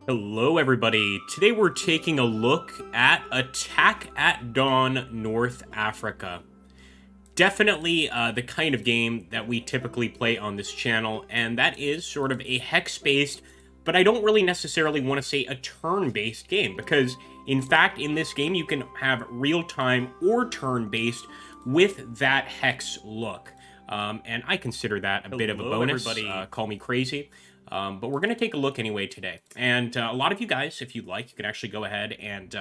Hello, everybody. Today we're taking a look at Attack at Dawn North Africa. Definitely the kind of game that we typically play on this channel, and that is sort of a hex-based, but I don't really necessarily want to say a turn-based game, because in fact, in this game, you can have real-time or turn-based with that hex look. And I consider that a bit of a bonus. Everybody. Call me crazy. But we're going to take a look anyway today. And a lot of you guys, if you'd like, you can actually go ahead and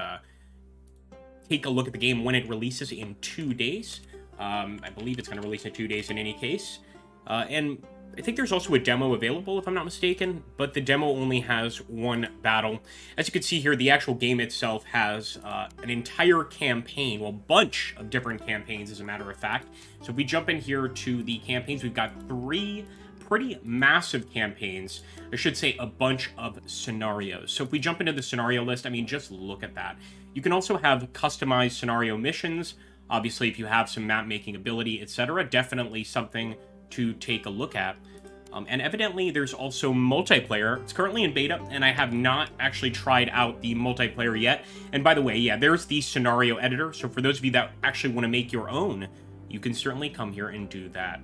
take a look at the game when it releases in 2 days. I believe it's going to release in 2 days in any case. And I think there's also a demo available, if I'm not mistaken, but the demo only has one battle. As you can see here, the actual game itself has an entire campaign, well, bunch of different campaigns, as a matter of fact. So if we jump in here to the campaigns, we've got 3 pretty massive campaigns. I should say a bunch of scenarios. So if we jump into the scenario list, I mean, just look at that. You can also have customized scenario missions. Obviously, if you have some map making ability, etc., definitely something to take a look at. And evidently, there's also multiplayer. It's currently in beta, and I have not actually tried out the multiplayer yet. And by the way, yeah, there's the scenario editor. So for those of you that actually want to make your own, you can certainly come here and do that.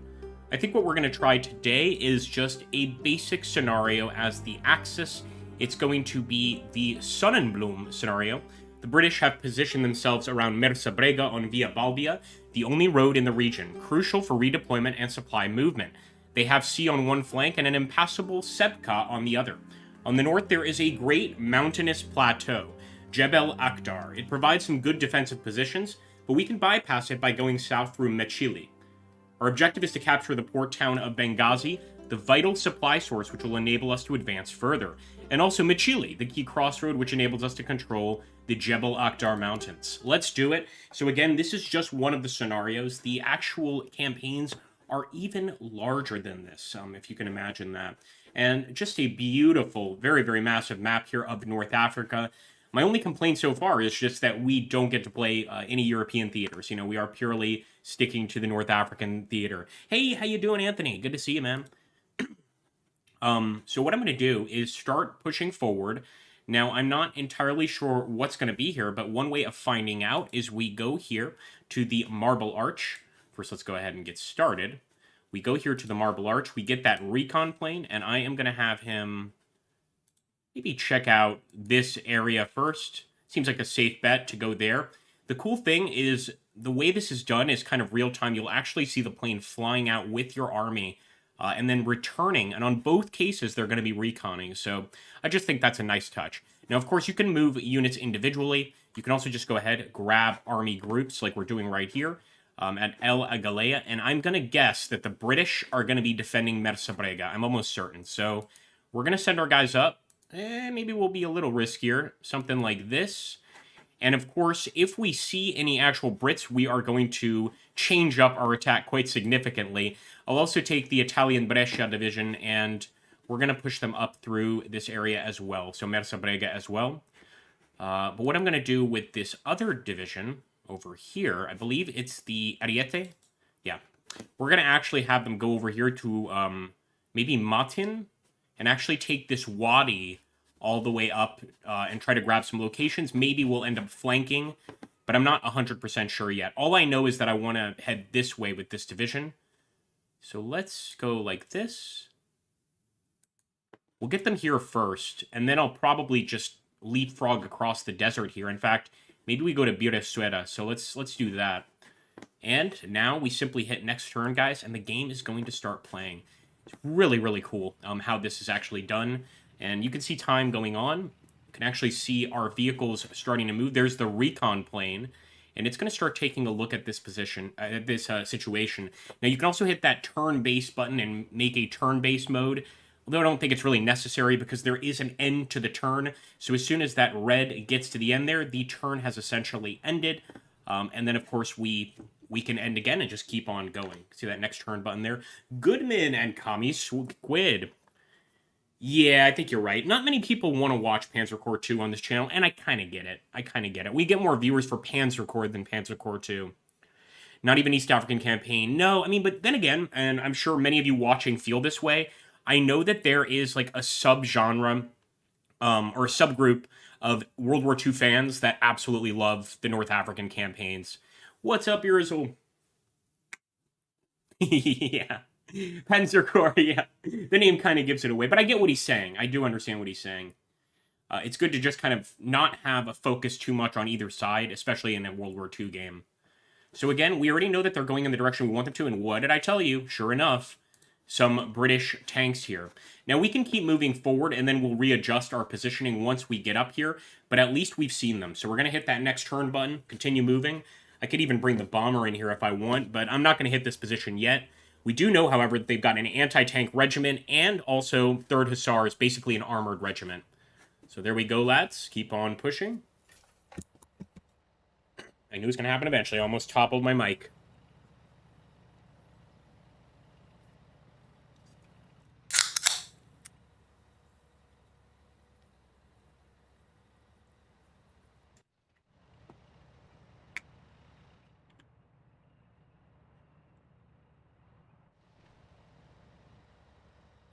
I think what we're going to try today is just a basic scenario as the axis. It's going to be the Sonnenblume scenario. The British have positioned themselves around Mersabrega on Via Balbia, the only road in the region, crucial for redeployment and supply movement. They have sea on one flank and an impassable Sebka on the other. On the north, there is a great mountainous plateau, Jebel Akhdar. It provides some good defensive positions, but we can bypass it by going south through Mechili. Our objective is to capture the port town of Benghazi, the vital supply source which will enable us to advance further, and also Mechili, the key crossroad which enables us to control the Jebel Akhdar mountains. Let's do it. So again, this is just one of the scenarios. The actual campaigns are even larger than this, if you can imagine that. And just a beautiful, very, very massive map here of North Africa. My only complaint so far is just that we don't get to play any European theaters. You know, we are purely sticking to the North African theater. Hey, how you doing, Anthony? Good to see you, man. So what I'm going to do is start pushing forward. Now, I'm not entirely sure what's going to be here, but one way of finding out is we go here to the Marble Arch. First, let's go ahead and get started. We go here to the Marble Arch. We get that recon plane, and I am going to have him maybe check out this area first. Seems like a safe bet to go there. The cool thing is the way this is done is kind of real time. You'll actually see the plane flying out with your army and then returning. And on both cases, they're going to be reconning. So I just think that's a nice touch. Now, of course, you can move units individually. You can also just go ahead, grab army groups like we're doing right here at El Agalea. And I'm going to guess that the British are going to be defending Mersabrega. I'm almost certain. So we're going to send our guys up. Maybe we'll be a little riskier, something like this. And of course, if we see any actual Brits, we are going to change up our attack quite significantly. I'll also take the Italian Brescia division, and we're going to push them up through this area as well, so Mersabrega as well. But what I'm going to do with this other division over here, I believe it's the Ariete. Yeah, we're going to actually have them go over here to maybe Matin, and actually take this wadi all the way up and try to grab some locations. Maybe we'll end up flanking, but I'm not 100% sure yet. All I know is that I want to head this way with this division. So let's go like this. We'll get them here first, and then I'll probably just leapfrog across the desert here. In fact, maybe we go to Biresuera, so let's do that. And now we simply hit next turn, guys, and the game is going to start playing. It's really, really cool how this is actually done. And you can see time going on. You can actually see our vehicles starting to move. There's the recon plane. And it's going to start taking a look at this position, situation. Now, you can also hit that turn-based button and make a turn-based mode. Although I don't think it's really necessary because there is an end to the turn. So as soon as that red gets to the end there, the turn has essentially ended. And then, of course, we can end again and just keep on going. See that next turn button there? Goodman and Kami Squid. Yeah, I think you're right. Not many people want to watch Panzer Corps 2 on this channel, and I kind of get it. We get more viewers for Panzer Corps than Panzer Corps 2. Not even East African Campaign. No, I mean, but then again, and I'm sure many of you watching feel this way, I know that there is like a subgenre or a subgroup of World War II fans that absolutely love the North African campaigns. What's up, Urizel? Yeah. Panzerkorps, yeah. The name kind of gives it away, but I get what he's saying. I do understand what he's saying. It's good to just kind of not have a focus too much on either side, especially in a World War II game. So again, we already know that they're going in the direction we want them to, and what did I tell you? Sure enough, some British tanks here. Now, we can keep moving forward, and then we'll readjust our positioning once we get up here, but at least we've seen them. So we're going to hit that next turn button, continue moving. I could even bring the bomber in here if I want, but I'm not going to hit this position yet. We do know, however, that they've got an anti-tank regiment and also 3rd Hussars, basically an armored regiment. So there we go, lads. Keep on pushing. I knew it was going to happen eventually. I almost toppled my mic.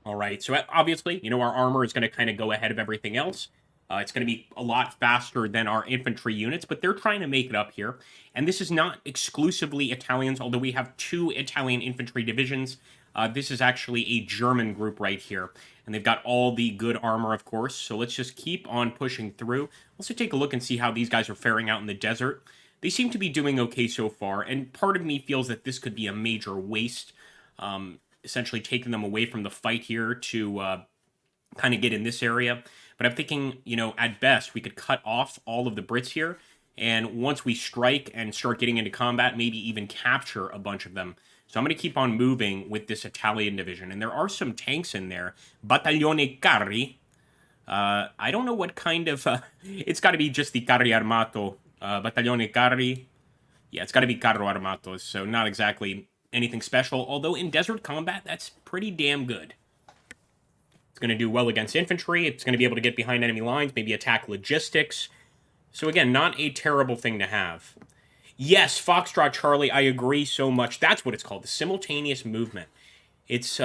All right, so obviously, you know, our armor is going to kind of go ahead of everything else. It's going to be a lot faster than our infantry units, but they're trying to make it up here. And this is not exclusively Italians, although we have 2 Italian infantry divisions. This is actually a German group right here. And they've got all the good armor, of course. So let's just keep on pushing through. Also take a look and see how these guys are faring out in the desert. They seem to be doing okay so far, and part of me feels that this could be a major waste. Essentially taking them away from the fight here to kind of get in this area. But I'm thinking, you know, at best, we could cut off all of the Brits here. And once we strike and start getting into combat, maybe even capture a bunch of them. So I'm going to keep on moving with this Italian division. And there are some tanks in there. Battaglione Carri. I don't know what kind of... it's got to be just the Carri Armato. Battaglione Carri. Yeah, it's got to be Carro Armatos. So not exactly anything special. Although in desert combat, that's pretty damn good. It's going to do well against infantry. It's going to be able to get behind enemy lines, maybe attack logistics. So again, not a terrible thing to have. Yes, Foxtrot Charlie, I agree so much. That's what it's called, the simultaneous movement. It's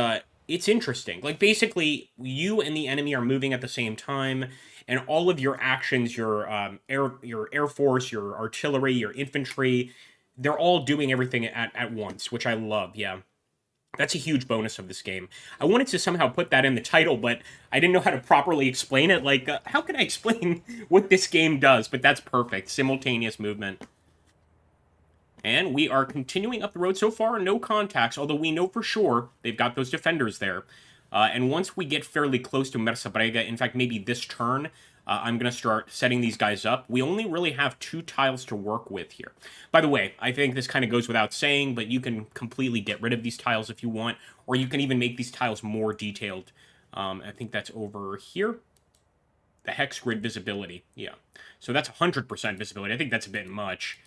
interesting. Like, basically, you and the enemy are moving at the same time, and all of your actions, your air force, your artillery, your infantry, they're all doing everything at once, which I love, yeah. That's a huge bonus of this game. I wanted to somehow put that in the title, but I didn't know how to properly explain it. Like, how can I explain what this game does? But that's perfect. Simultaneous movement. And we are continuing up the road so far. No contacts, although we know for sure they've got those defenders there. And once we get fairly close to Mersabrega, in fact, maybe this turn, I'm going to start setting these guys up. We only really have 2 tiles to work with here. By the way, I think this kind of goes without saying, but you can completely get rid of these tiles if you want, or you can even make these tiles more detailed. I think that's over here. The hex grid visibility, yeah. So that's 100% visibility. I think that's a bit much,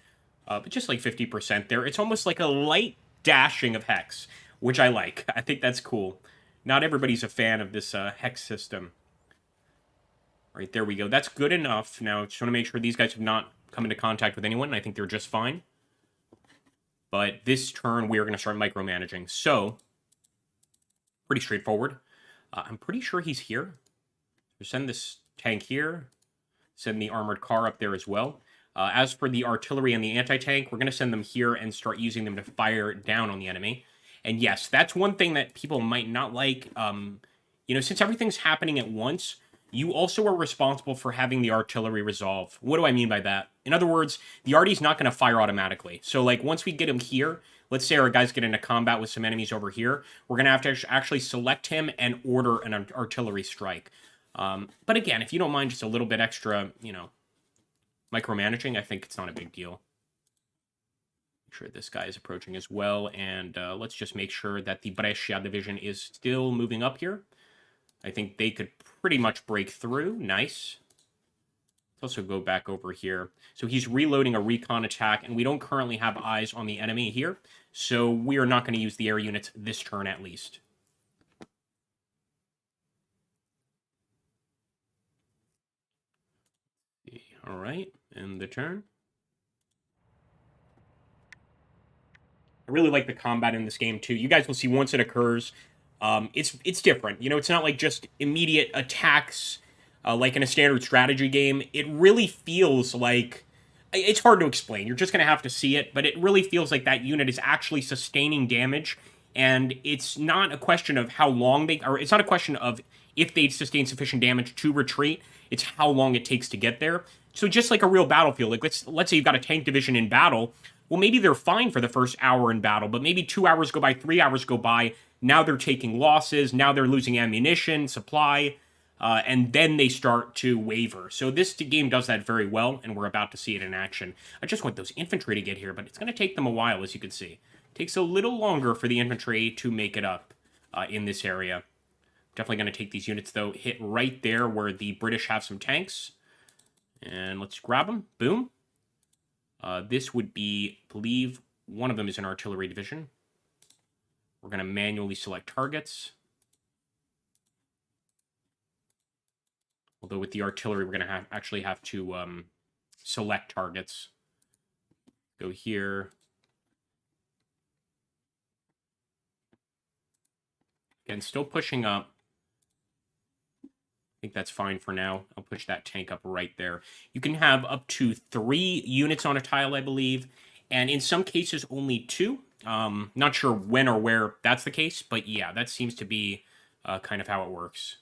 but just like 50% there. It's almost like a light dashing of hex, which I like. I think that's cool. Not everybody's a fan of this hex system. Right, there we go. That's good enough. Now, just want to make sure these guys have not come into contact with anyone. I think they're just fine. But this turn, we are going to start micromanaging. So, pretty straightforward. I'm pretty sure he's here. So send this tank here. Send the armored car up there as well. As for the artillery and the anti-tank, we're going to send them here and start using them to fire down on the enemy. And yes, that's one thing that people might not like. You know, since everything's happening at once, you also are responsible for having the artillery resolve. What do I mean by that? In other words, the arty's not going to fire automatically. So, like, once we get him here, let's say our guys get into combat with some enemies over here, we're going to have to actually select him and order an artillery strike. But again, if you don't mind just a little bit extra, you know, micromanaging, I think it's not a big deal. Make sure this guy is approaching as well, and let's just make sure that the Brescia division is still moving up here. I think they could pretty much break through. Nice. Let's also go back over here. So he's reloading a recon attack, and we don't currently have eyes on the enemy here, so we are not going to use the air units this turn at least. All right, and the turn. I really like the combat in this game, too. You guys will see once it occurs, it's different. You know, it's not like just immediate attacks like in a standard strategy game, it really feels like... It's hard to explain. You're just going to have to see it, but it really feels like that unit is actually sustaining damage, and it's not a question of how long they... Or it's not a question of if they sustain sufficient damage to retreat. It's how long it takes to get there. So just like a real battlefield, like let's say you've got a tank division in battle, well, maybe they're fine for the first hour in battle, but maybe 2 hours go by, 3 hours go by, now they're taking losses, now they're losing ammunition, supply, and then they start to waver. So this game does that very well, and we're about to see it in action. I just want those infantry to get here, but it's going to take them a while, as you can see. It takes a little longer for the infantry to make it up in this area. Definitely going to take these units, though. Hit right there where the British have some tanks. And let's grab them. Boom. This would be, I believe, one of them is an artillery division. We're going to manually select targets. Although with the artillery, we're going to actually have to select targets. Go here. Again, still pushing up. I think that's fine for now. I'll push that tank up right there. You can have up to 3 units on a tile, I believe, and in some cases only 2. Not sure when or where that's the case, but yeah, that seems to be kind of how it works.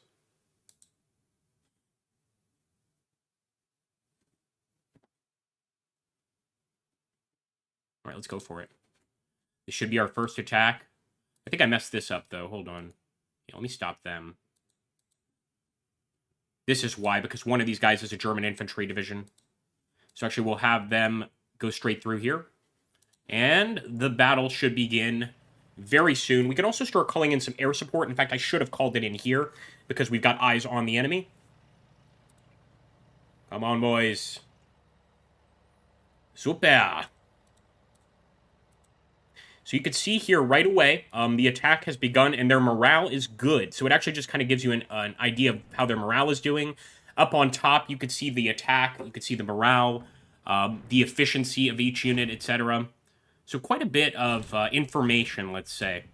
All right, let's go for it. This should be our first attack. I think I messed this up, though. Hold on. Yeah, let me stop them. This is why, because one of these guys is a German infantry division. So actually, we'll have them go straight through here. And the battle should begin very soon. We can also start calling in some air support. In fact, I should have called it in here, because we've got eyes on the enemy. Come on, boys. Super. So you can see here right away, the attack has begun, and their morale is good. So it actually just kind of gives you an idea of how their morale is doing. Up on top, you could see the attack, you could see the morale, the efficiency of each unit, etc. So quite a bit of information, let's say.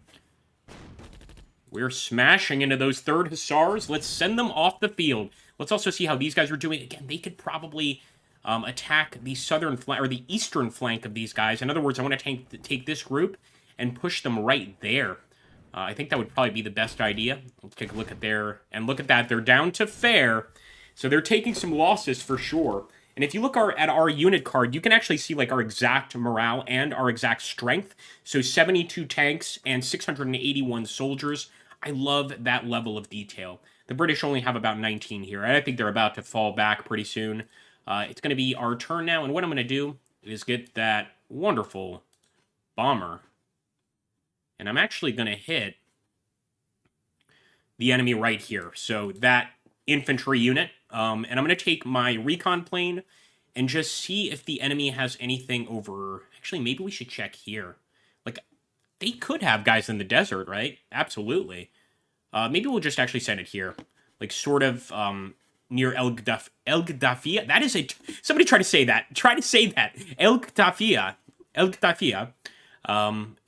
We're smashing into those 3rd Hussars. Let's send them off the field. Let's also see how these guys are doing. Again, they could probably... attack the southern flank, or the eastern flank of these guys. In other words, I want to take this group and push them right there. I think that would probably be the best idea. Let's take a look at look at that. They're down to fair. So they're taking some losses for sure. And if you look at our unit card, you can actually see like our exact morale and our exact strength. So 72 tanks and 681 soldiers. I love that level of detail. The British only have about 19 here. I think they're about to fall back pretty soon. It's going to be our turn now, and what I'm going to do is get that wonderful bomber. And I'm actually going to hit the enemy right here. So that infantry unit, and I'm going to take my recon plane and just see if the enemy has anything over... Actually, maybe we should check here. Like, they could have guys in the desert, right? Absolutely. Maybe we'll just actually send it here. Like, sort of... near El Gdafia. That is a... Somebody try to say that. Try to say that. El Gdafia.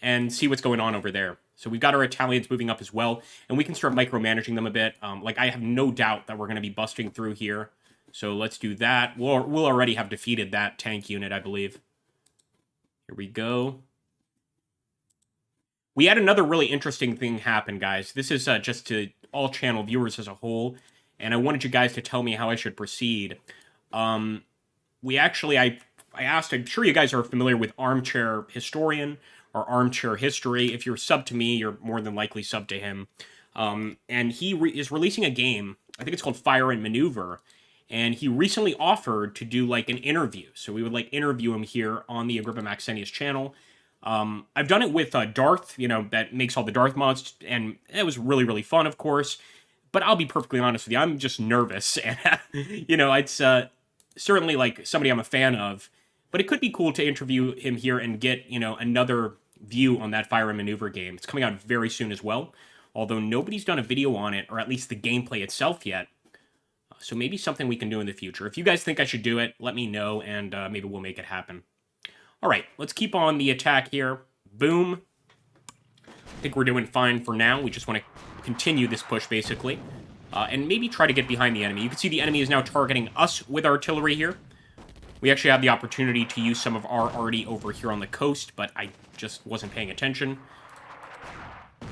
And see what's going on over there. So we've got our Italians moving up as well. And we can start micromanaging them a bit. Like, I have no doubt that we're going to be busting through here. So let's do that. We'll already have defeated that tank unit, I believe. Here we go. We had another really interesting thing happen, guys. This is just to all channel viewers as a whole. And I wanted you guys to tell me how I should proceed. We actually, I asked, I'm sure you guys are familiar with Armchair Historian or Armchair History. If you're sub to me, you're more than likely sub to him. And he is releasing a game, I think it's called Fire and Maneuver. And he recently offered to do like an interview. So we would like interview him here on the Agrippa Maxenius channel. I've done it with Darth, that makes all the Darth mods. And it was really, really fun, of course. But I'll be perfectly honest with you, I'm just nervous. And, it's certainly, like, somebody I'm a fan of. But it could be cool to interview him here and get, another view on that Fire and Maneuver game. It's coming out very soon as well. Although nobody's done a video on it, or at least the gameplay itself yet. So maybe something we can do in the future. If you guys think I should do it, let me know, and maybe we'll make it happen. All right, let's keep on the attack here. Boom. I think we're doing fine for now. We just want to continue this push, basically. and maybe try to get behind the enemy. You can see the enemy is now targeting us with artillery here. We actually have the opportunity to use some of our arty over here on the coast, but I just wasn't paying attention.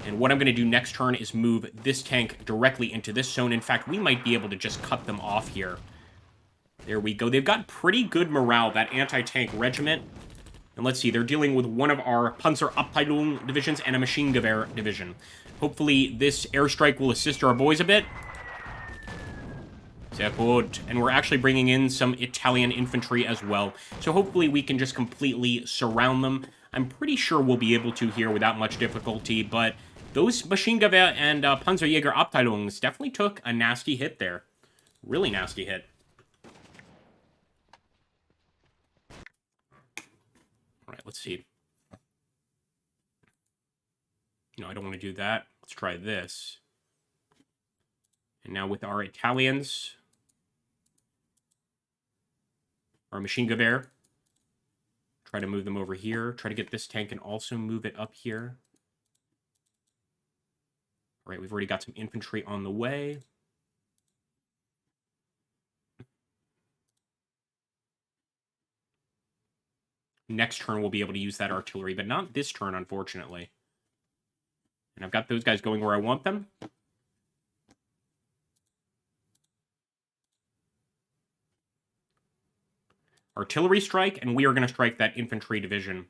And what I'm going to do next turn is move this tank directly into this zone. In fact, we might be able to just cut them off here. There we go. They've got pretty good morale, that anti-tank regiment. And let's see, they're dealing with one of our Panzerabteilung divisions and a machine Gewehr division. Hopefully this airstrike will assist our boys a bit. Sehr gut. And we're actually bringing in some Italian infantry as well. So hopefully we can just completely surround them. I'm pretty sure we'll be able to here without much difficulty, but those machine Gewehr and Panzerjäger Abteilungs definitely took a nasty hit there. Really nasty hit. All right, let's see. No, I don't want to do that. Let's try this. And now with our Italians, our machine Gewehr, try to move them over here. Try to get this tank and also move it up here. All right, we've already got some infantry on the way. Next turn, we'll be able to use that artillery, but not this turn, unfortunately. And I've got those guys going where I want them. Artillery strike, and we are going to strike that infantry division.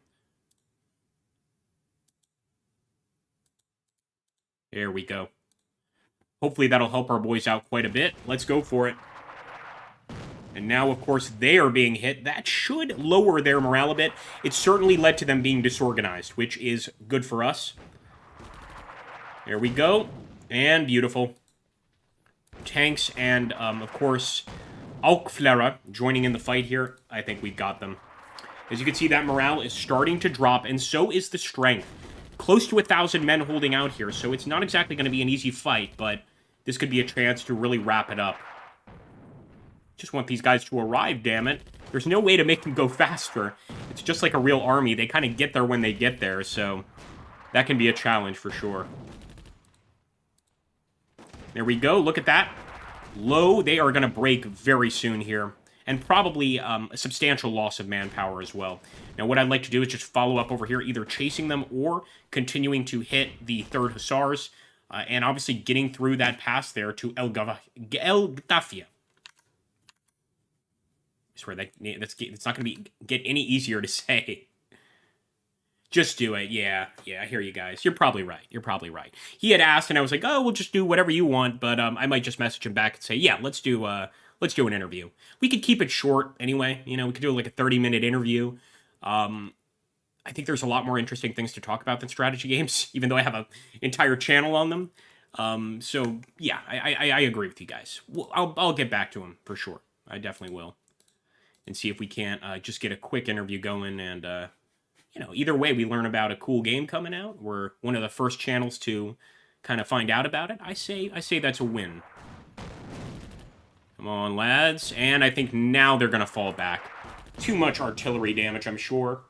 There we go. Hopefully that'll help our boys out quite a bit. Let's go for it. And now, of course, they are being hit. That should lower their morale a bit. It certainly led to them being disorganized, which is good for us. There we go. And beautiful. Tanks and, of course, Augflera joining in the fight here. I think we've got them. As you can see, that morale is starting to drop, and so is the strength. Close to 1,000 men holding out here, so it's not exactly going to be an easy fight, but this could be a chance to really wrap it up. Just want these guys to arrive, damn it. There's no way to make them go faster. It's just like a real army. They kind of get there when they get there, so that can be a challenge for sure. There we go. Look at that. Low. They are going to break very soon here. And probably a substantial loss of manpower as well. Now, what I'd like to do is just follow up over here, either chasing them or continuing to hit the 3rd Hussars. And obviously getting through that pass there to El Gtafia. I swear, it's not going to get any easier to say. Just do it. Yeah, I hear you guys. You're probably right. He had asked, and I was like, oh, we'll just do whatever you want, but I might just message him back and say, yeah, let's do an interview. We could keep it short anyway. You know, we could do like a 30-minute interview. I think there's a lot more interesting things to talk about than strategy games, even though I have an entire channel on them. So, yeah, I agree with you guys. I'll get back to him for sure. I definitely will. And see if we can't just get a quick interview going and... you know, either way, we learn about a cool game coming out. We're one of the first channels to kind of find out about it. I say that's a win. Come on, lads. And I think now they're going to fall back. Too much artillery damage, I'm sure.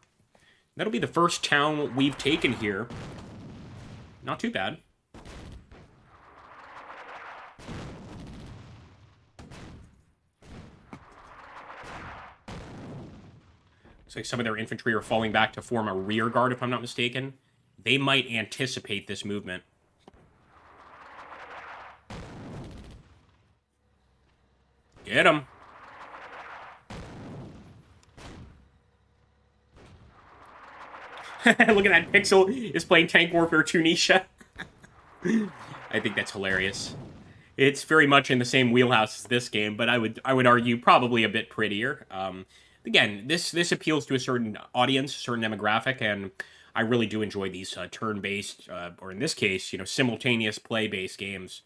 That'll be the first town we've taken here. Not too bad. Looks like some of their infantry are falling back to form a rear guard, if I'm not mistaken. They might anticipate this movement. Get him. Look at that. Pixel is playing Tank Warfare Tunisia. I think that's hilarious. It's very much in the same wheelhouse as this game, but I would argue probably a bit prettier. Again, this appeals to a certain audience, certain demographic, and I really do enjoy these turn-based, or in this case, you know, simultaneous play-based games.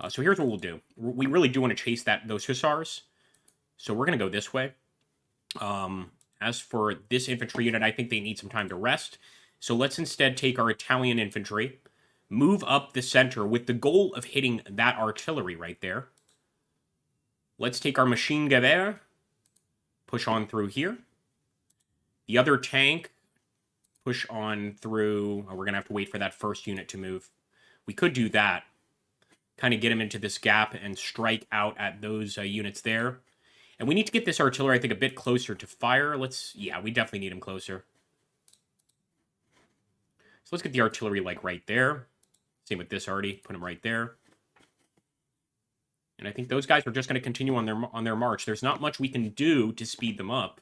So here's what we'll do. We really do want to chase those Hussars, so we're going to go this way. As for this infantry unit, I think they need some time to rest, so let's instead take our Italian infantry, move up the center with the goal of hitting that artillery right there. Let's take our machine Gewehr, push on through here. The other tank, push on through... Oh, we're going to have to wait for that first unit to move. We could do that. kind of get them into this gap and strike out at those units there. And we need to get this artillery, I think, a bit closer to fire. Yeah, we definitely need him closer. So let's get the artillery, like, right there. Same with this already. Put him right there. And I think those guys are just going to continue on their march. There's not much we can do to speed them up.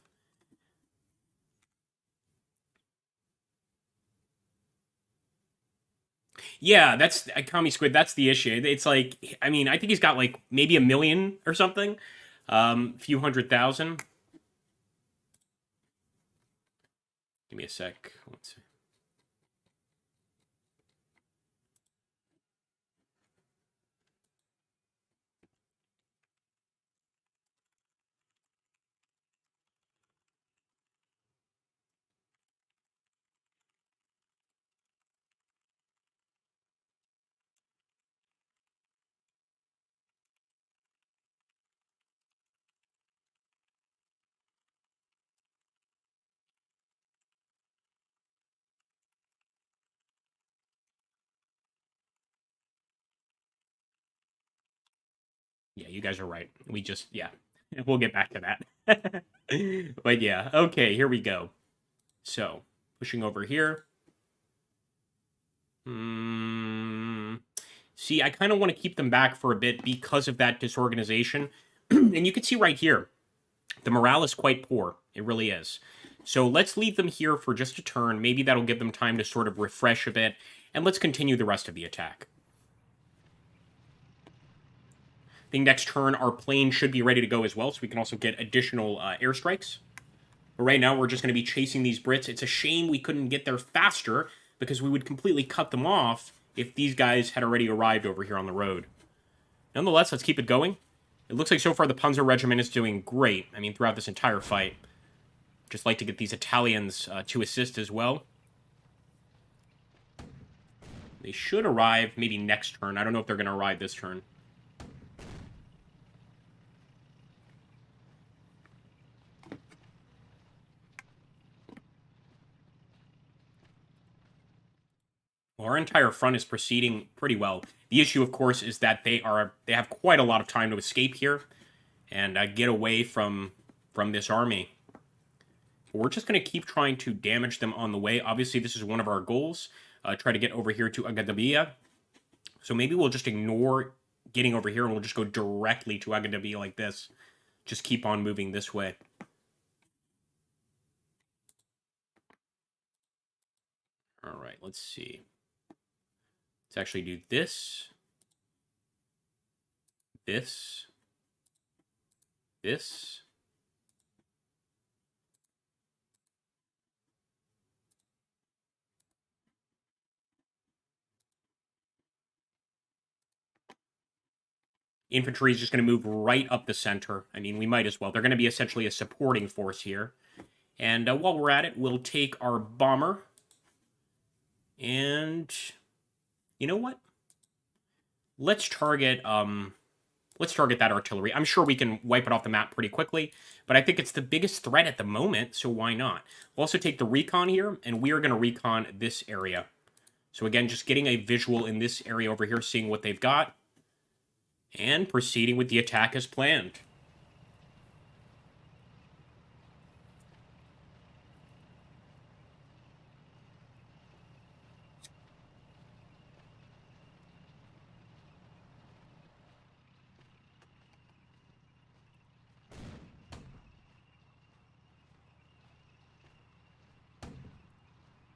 Yeah, that's Kami Squid. That's the issue. It's like, I mean, I think he's got like maybe 1 million or something, few 100,000. Give me a sec. Let's see. Yeah, you guys are right. Yeah, we'll get back to that. But yeah, okay, here we go. So, pushing over here. See, I kind of want to keep them back for a bit because of that disorganization. And you can see right here, the morale is quite poor. It really is. So let's leave them here for just a turn. Maybe that'll give them time to sort of refresh a bit. And let's continue the rest of the attack. I think next turn, our plane should be ready to go as well, so we can also get additional airstrikes. But right now, we're just going to be chasing these Brits. It's a shame we couldn't get there faster, because we would completely cut them off if these guys had already arrived over here on the road. Nonetheless, let's keep it going. It looks like so far the Panzer Regiment is doing great. I mean, throughout this entire fight. Just like to get these Italians to assist as well. They should arrive maybe next turn. I don't know if they're going to arrive this turn. Well, our entire front is proceeding pretty well. The issue, of course, is that they have quite a lot of time to escape here and get away from this army. We're just going to keep trying to damage them on the way. Obviously, this is one of our goals. Try to get over here to Agadirbiya. So maybe we'll just ignore getting over here and we'll just go directly to Agadirbiya like this. Just keep on moving this way. All right, let's see. Let's actually do this. This. This. Infantry is just going to move right up the center. I mean, we might as well. They're going to be essentially a supporting force here. And while we're at it, we'll take our bomber. And you know what? Let's target that artillery. I'm sure we can wipe it off the map pretty quickly, but I think it's the biggest threat at the moment, so why not? We'll also take the recon here, and we are going to recon this area. So again, just getting a visual in this area over here, seeing what they've got. And proceeding with the attack as planned.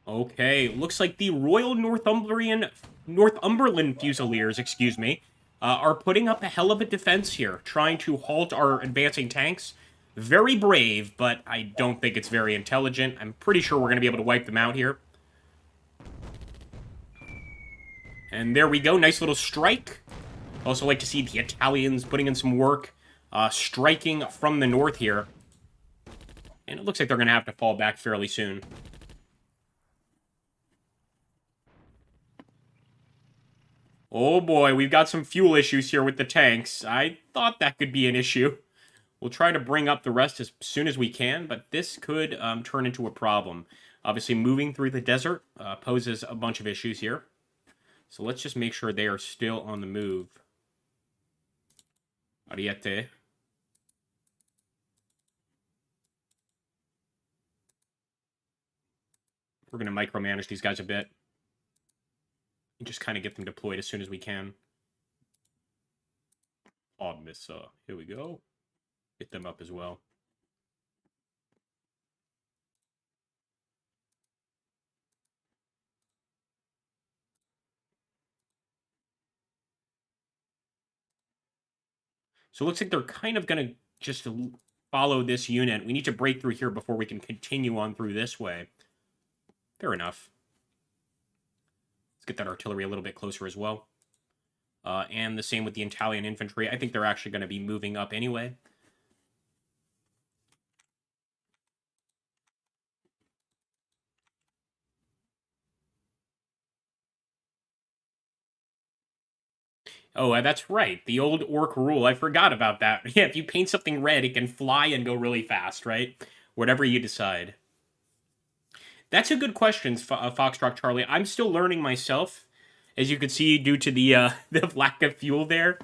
Okay, looks like the Royal Northumberland Fusiliers, excuse me, are putting up a hell of a defense here, trying to halt our advancing tanks. Very brave, but I don't think it's very intelligent. I'm pretty sure we're going to be able to wipe them out here. And there we go, nice little strike. Also like to see the Italians putting in some work, striking from the north here. And it looks like they're going to have to fall back fairly soon. Oh boy, we've got some fuel issues here with the tanks. I thought that could be an issue. We'll try to bring up the rest as soon as we can, but this could turn into a problem. Obviously, moving through the desert poses a bunch of issues here. So let's just make sure they are still on the move. Ariete. We're going to micromanage these guys a bit. And just kind of get them deployed as soon as we can. Odd miss. Here we go. Hit them up as well. So it looks like they're kind of going to just follow this unit. We need to break through here before we can continue on through this way. Fair enough. Let's get that artillery a little bit closer as well. And the same with the Italian infantry. I think they're actually going to be moving up anyway. Oh, that's right. The old orc rule. I forgot about that. Yeah, if you paint something red, it can fly and go really fast, right? Whatever you decide. That's a good question, Foxtrot Charlie. I'm still learning myself, as you can see, due to the the lack of fuel there.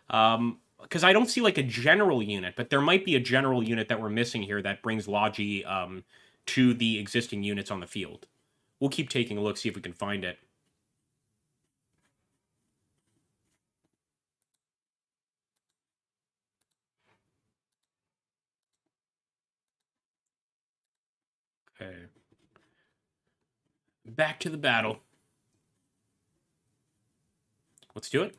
Because I don't see like a general unit, but there might be a general unit that we're missing here that brings Logi to the existing units on the field. We'll keep taking a look, see if we can find it. Okay. Back to the battle. Let's do it.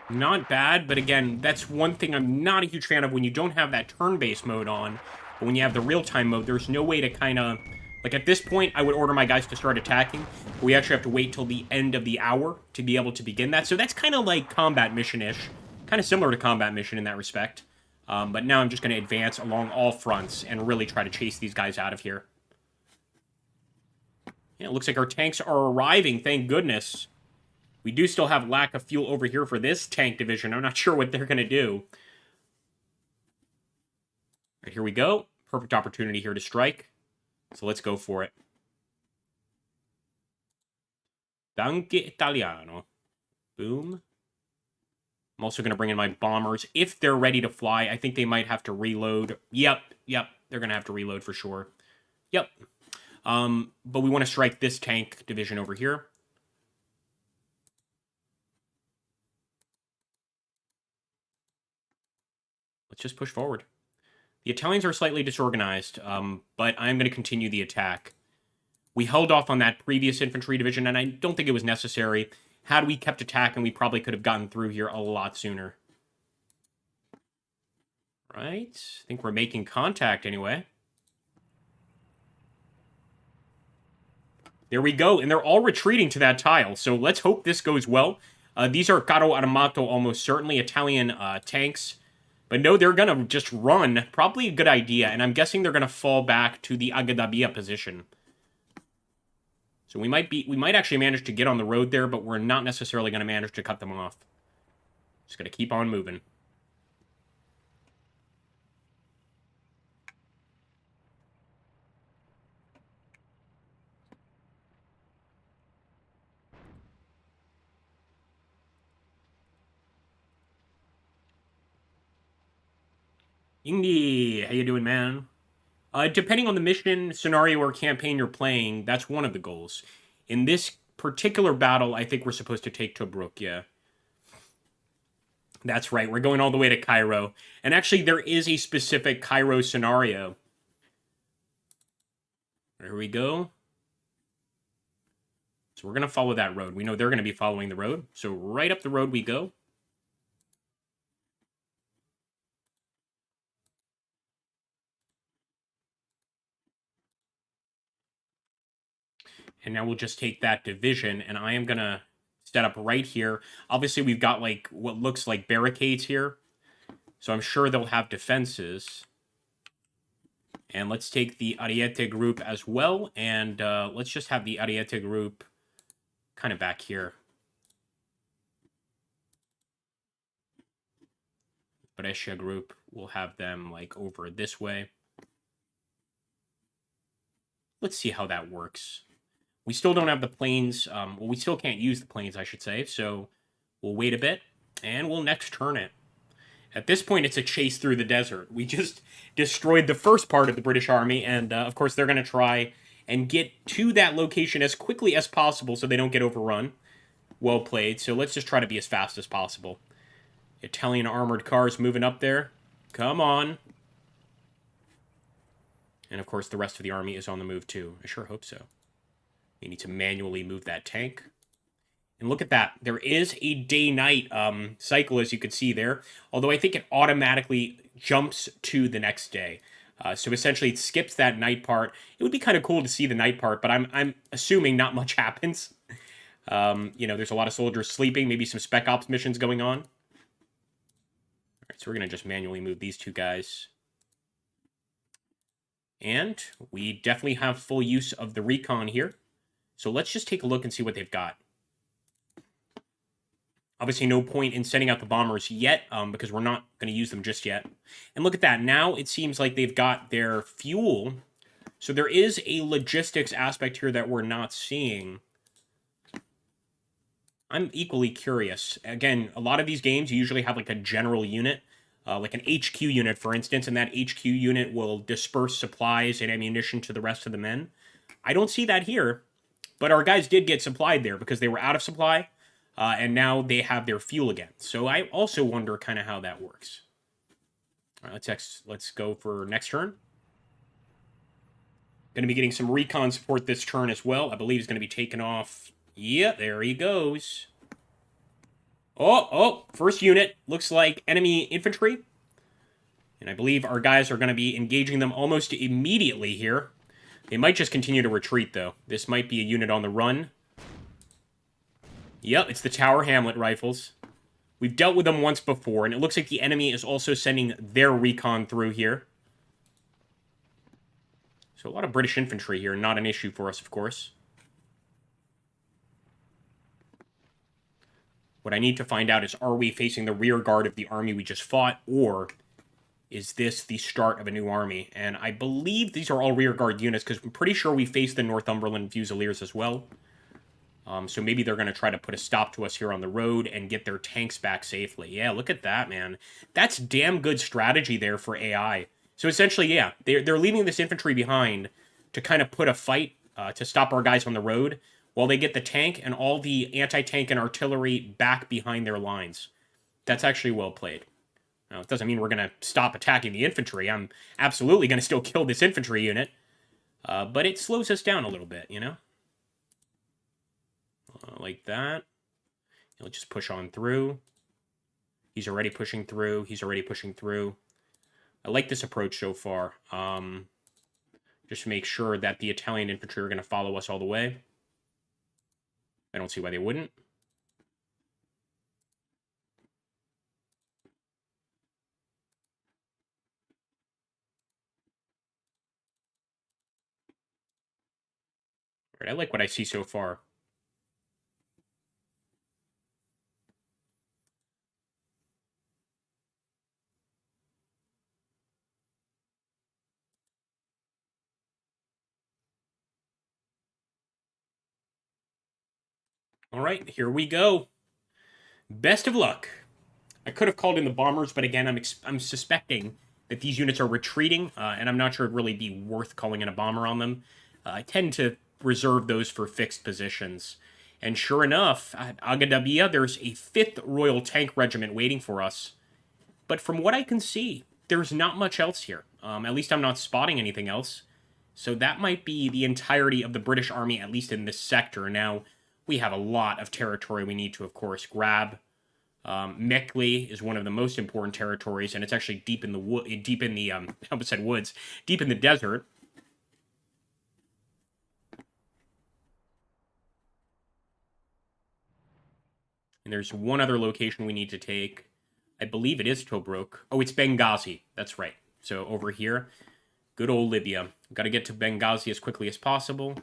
Not bad, but again, that's one thing I'm not a huge fan of when you don't have that turn-based mode on. But when you have the real-time mode, there's no way to kind of... Like, at this point, I would order my guys to start attacking. But we actually have to wait till the end of the hour to be able to begin that. So that's kind of like combat mission-ish. Kind of similar to combat mission in that respect. But now I'm just going to advance along all fronts and really try to chase these guys out of here. Yeah, it looks like our tanks are arriving, thank goodness. We do still have lack of fuel over here for this tank division. I'm not sure what they're going to do. All right, here we go. Perfect opportunity here to strike. So let's go for it. Danke Italiano. Boom. I'm also going to bring in my bombers. If they're ready to fly, I think they might have to reload. Yep. They're going to have to reload for sure. Yep. But we want to strike this tank division over here. Let's just push forward. The Italians are slightly disorganized, but I'm going to continue the attack. We held off on that previous infantry division, and I don't think it was necessary. Had we kept attacking, we probably could have gotten through here a lot sooner. Right? I think we're making contact anyway. There we go, and they're all retreating to that tile, so let's hope this goes well. These are Carro Armato, almost certainly Italian tanks. But no, they're going to just run. Probably a good idea, and I'm guessing they're going to fall back to the Agadabia position. So we might actually manage to get on the road there, but we're not necessarily going to manage to cut them off. Just going to keep on moving. Indy, how you doing, man? Depending on the mission, scenario, or campaign you're playing, that's one of the goals. In this particular battle, I think we're supposed to take Tobruk, yeah. That's right, we're going all the way to Cairo. And actually, there is a specific Cairo scenario. There we go. So we're going to follow that road. We know they're going to be following the road. So right up the road we go. And now we'll just take that division, and I am going to set up right here. Obviously, we've got, like, what looks like barricades here. So I'm sure they'll have defenses. And let's take the Ariete group as well, and let's just have the Ariete group kind of back here. Brescia group, we'll have them like over this way. Let's see how that works. We still don't have the planes. Well, we still can't use the planes, I should say. So we'll wait a bit, and we'll next turn it. At this point, it's a chase through the desert. We just destroyed the first part of the British Army, and of course, they're going to try and get to that location as quickly as possible so they don't get overrun. Well played. So let's just try to be as fast as possible. Italian armored cars moving up there. Come on. And of course, the rest of the army is on the move too. I sure hope so. You need to manually move that tank. And look at that. There is a day-night cycle, as you can see there. Although I think it automatically jumps to the next day. So essentially, it skips that night part. It would be kind of cool to see the night part, but I'm assuming not much happens. There's a lot of soldiers sleeping. Maybe some Spec Ops missions going on. All right, so we're going to just manually move these two guys. And we definitely have full use of the recon here. So let's just take a look and see what they've got. Obviously, no point in sending out the bombers yet, because we're not going to use them just yet. And look at that. Now it seems like they've got their fuel. So there is a logistics aspect here that we're not seeing. I'm equally curious. Again, a lot of these games, you usually have like a general unit, like an HQ unit, for instance, and that HQ unit will disperse supplies and ammunition to the rest of the men. I don't see that here, but our guys did get supplied there because they were out of supply. And now they have their fuel again. So I also wonder kind of how that works. All right, let's go for next turn. Going to be getting some recon support this turn as well. I believe he's going to be taken off. Yeah, there he goes. Oh, first unit. Looks like enemy infantry. And I believe our guys are going to be engaging them almost immediately here. They might just continue to retreat, though. This might be a unit on the run. Yep, it's the Tower Hamlet rifles. We've dealt with them once before, and it looks like the enemy is also sending their recon through here. So a lot of British infantry here, not an issue for us, of course. What I need to find out is, are we facing the rear guard of the army we just fought, or is this the start of a new army? And I believe these are all rear guard units, because I'm pretty sure we faced the Northumberland Fusiliers as well. So maybe they're going to try to put a stop to us here on the road and get their tanks back safely. Yeah, look at that, man. That's damn good strategy there for AI. So essentially, yeah, they're leaving this infantry behind to kind of put a fight to stop our guys on the road while they get the tank and all the anti-tank and artillery back behind their lines. That's actually well played. Now, it doesn't mean we're going to stop attacking the infantry. I'm absolutely going to still kill this infantry unit. But it slows us down a little bit, you know? Like that. He'll just push on through. He's already pushing through. He's already pushing through. I like this approach so far. Just to make sure that the Italian infantry are going to follow us all the way. I don't see why they wouldn't. All right, I like what I see so far. All right, here we go. Best of luck. I could have called in the bombers, but again, I'm suspecting that these units are retreating, and I'm not sure it'd really be worth calling in a bomber on them. I tend to reserve those for fixed positions. And sure enough, at Agadarbiya, there's a 5th Royal Tank Regiment waiting for us. But from what I can see, there's not much else here. At least I'm not spotting anything else. So that might be the entirety of the British Army, at least in this sector. Now, we have a lot of territory we need to, of course, grab. Mekli is one of the most important territories, and it's actually deep in the I almost said woods, deep in the desert. And there's one other location we need to take. I believe it is Tobruk. Oh, it's Benghazi. That's right. So over here. Good old Libya. Got to get to Benghazi as quickly as possible.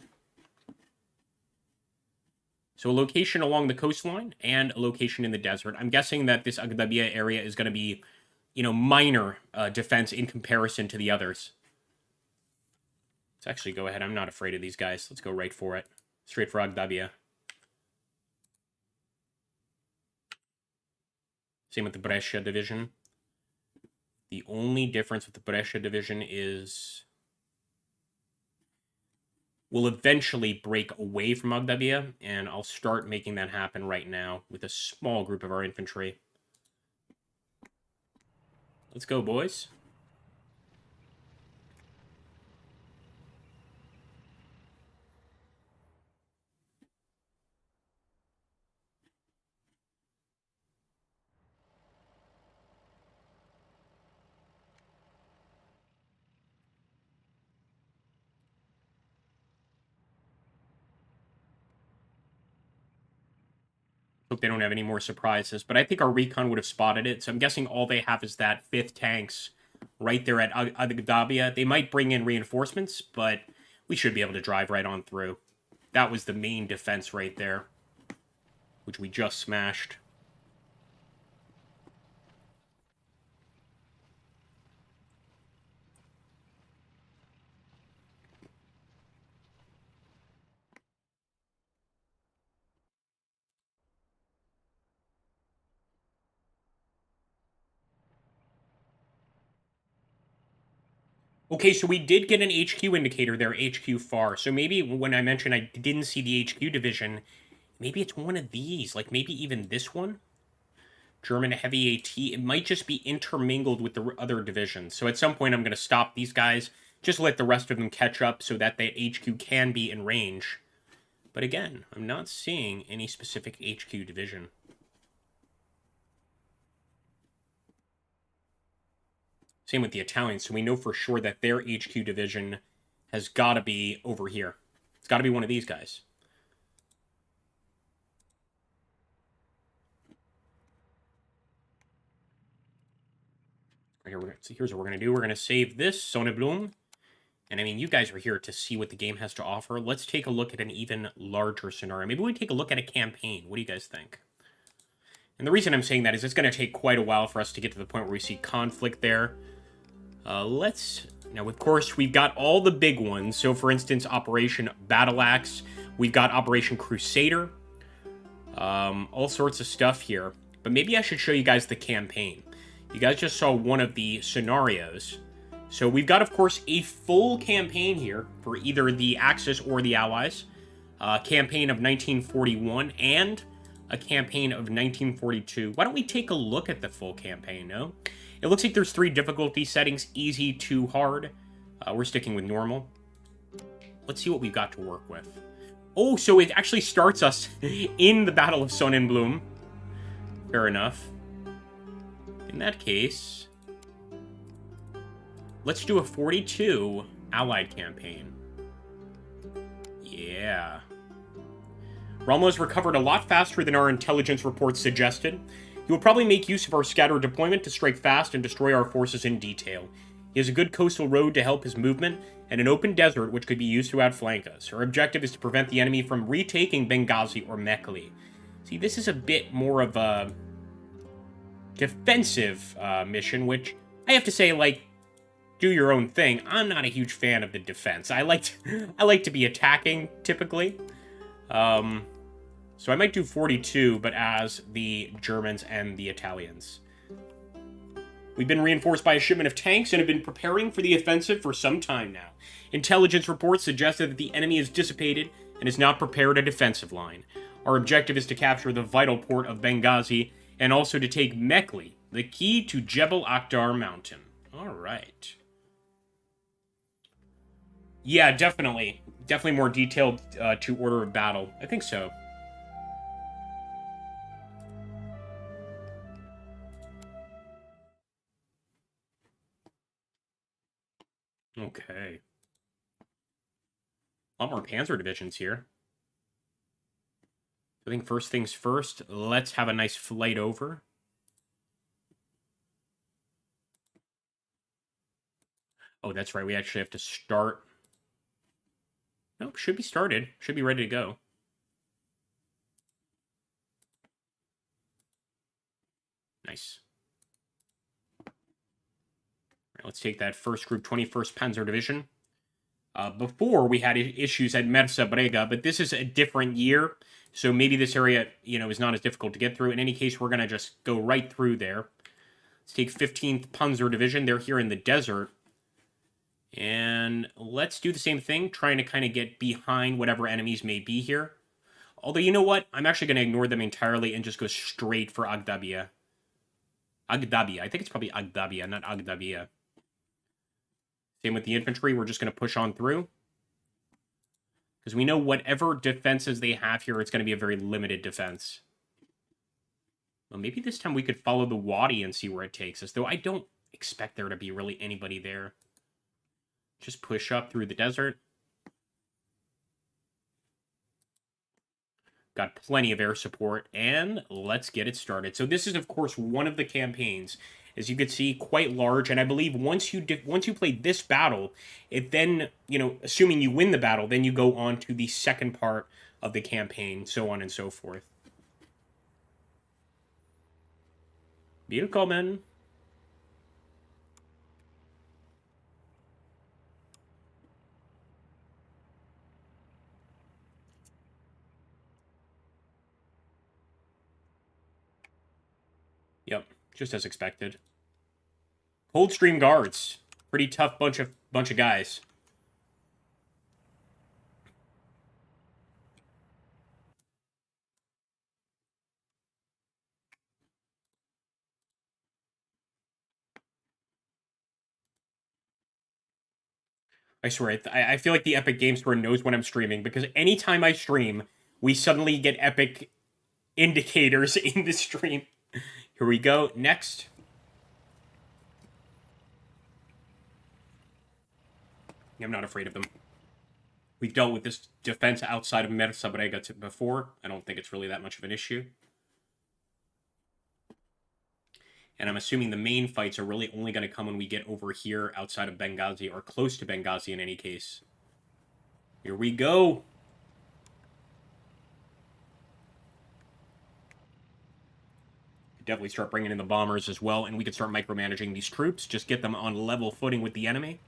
So a location along the coastline and a location in the desert. I'm guessing that this Aghdabiyah area is going to be, minor defense in comparison to the others. Let's actually go ahead. I'm not afraid of these guys. Let's go right for it. Straight for Aghdabiyah. Same with the Brescia division. The only difference with the Brescia division is we'll eventually break away from Aghdabiyah, and I'll start making that happen right now with a small group of our infantry. Let's go, boys. Hope they don't have any more surprises, but I think our recon would have spotted it, so I'm guessing all they have is that 5th tanks right there at Aghdabiyah. They might bring in reinforcements, but we should be able to drive right on through. That was the main defense right there, which we just smashed. Okay, so we did get an HQ indicator there, HQ far. So maybe when I mentioned I didn't see the HQ division, maybe it's one of these. Like maybe even this one? German heavy AT. It might just be intermingled with the other divisions. So at some point I'm going to stop these guys, just let the rest of them catch up so that the HQ can be in range. But again, I'm not seeing any specific HQ division. Same with the Italians, so we know for sure that their HQ division has got to be over here. It's got to be one of these guys. Here's what we're going to do. We're going to save this, Sonneblum. And I mean, you guys are here to see what the game has to offer. Let's take a look at an even larger scenario. Maybe we take a look at a campaign. What do you guys think? And the reason I'm saying that is it's going to take quite a while for us to get to the point where we see conflict there. Now, of course, we've got all the big ones. So, for instance, Operation Battle Axe. We've got Operation Crusader. All sorts of stuff here. But maybe I should show you guys the campaign. You guys just saw one of the scenarios. So we've got, of course, a full campaign here for either the Axis or the Allies. A campaign of 1941 and a campaign of 1942. Why don't we take a look at the full campaign, no? It looks like there's 3 difficulty settings, easy to hard. We're sticking with normal. Let's see what we've got to work with. Oh, so it actually starts us in the Battle of Sonnenblumen. Fair enough. In that case, let's do a 42 Allied campaign. Yeah. Rommel has recovered a lot faster than our intelligence reports suggested. He will probably make use of our scattered deployment to strike fast and destroy our forces in detail. He has a good coastal road to help his movement, and an open desert which could be used to outflank us. Our objective is to prevent the enemy from retaking Benghazi or Mekli. See, this is a bit more of a defensive mission, which I have to say, like, do your own thing. I'm not a huge fan of the defense. I like to be attacking, typically. So I might do 42, but as the Germans and the Italians. We've been reinforced by a shipment of tanks and have been preparing for the offensive for some time now. Intelligence reports suggested that the enemy is dissipated and has not prepared a defensive line. Our objective is to capture the vital port of Benghazi and also to take Mekli, the key to Jebel Akhdar Mountain. All right. Yeah, definitely. Definitely more detailed to order of battle. I think so. Okay. A lot more Panzer divisions here. I think first things first, let's have a nice flight over. Oh, that's right. We actually have to start. Nope, should be started. Should be ready to go. Nice. All right, let's take that first group, 21st Panzer Division. Before, we had issues at Mersa Brega, but this is a different year, so maybe this area, is not as difficult to get through. In any case, we're going to just go right through there. Let's take 15th Panzer Division. They're here in the desert. And let's do the same thing, trying to kind of get behind whatever enemies may be here. Although, you know what? I'm actually going to ignore them entirely and just go straight for Agdabia. Agdabia. I think it's probably Agdabia, not Agdabia. Same with the infantry. We're just going to push on through. Because we know whatever defenses they have here, it's going to be a very limited defense. Well, maybe this time we could follow the Wadi and see where it takes us. Though I don't expect there to be really anybody there. Just push up through the desert. Got plenty of air support, and let's get it started. So this is, of course, one of the campaigns, as you can see, quite large. And I believe once you play this battle, it then, assuming you win the battle, then you go on to the second part of the campaign, so on and so forth. Willkommen. Yep, just as expected. Coldstream Guards. Pretty tough bunch of guys. I swear, I feel like the Epic Game Store knows when I'm streaming, because anytime I stream, we suddenly get Epic indicators in the stream. Here we go. Next. I'm not afraid of them. We've dealt with this defense outside of Mersa Brega before. I don't think it's really that much of an issue. And I'm assuming the main fights are really only going to come when we get over here outside of Benghazi, or close to Benghazi in any case. Here we go. Definitely start bringing in the bombers as well, and we could start micromanaging these troops. Just get them on level footing with the enemy.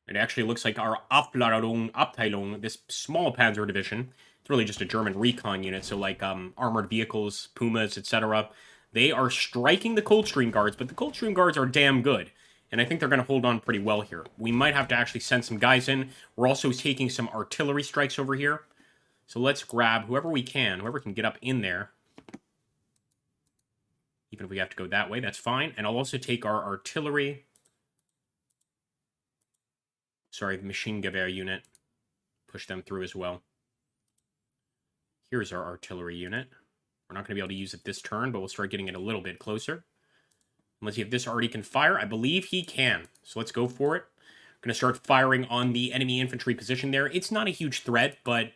It actually looks like our Abteilung, this small panzer division, it's really just a German recon unit, so like armored vehicles, Pumas, etc. They are striking the Coldstream Guards, but the Coldstream Guards are damn good. And I think they're going to hold on pretty well here. We might have to actually send some guys in. We're also taking some artillery strikes over here. So let's grab whoever we can, whoever can get up in there. Even if we have to go that way, that's fine. And I'll also take our artillery. Sorry, the machine Gewehr unit. Push them through as well. Here's our artillery unit. We're not going to be able to use it this turn, but we'll start getting it a little bit closer. Let's see if this already can fire. I believe he can. So let's go for it. We're going to start firing on the enemy infantry position there. It's not a huge threat, but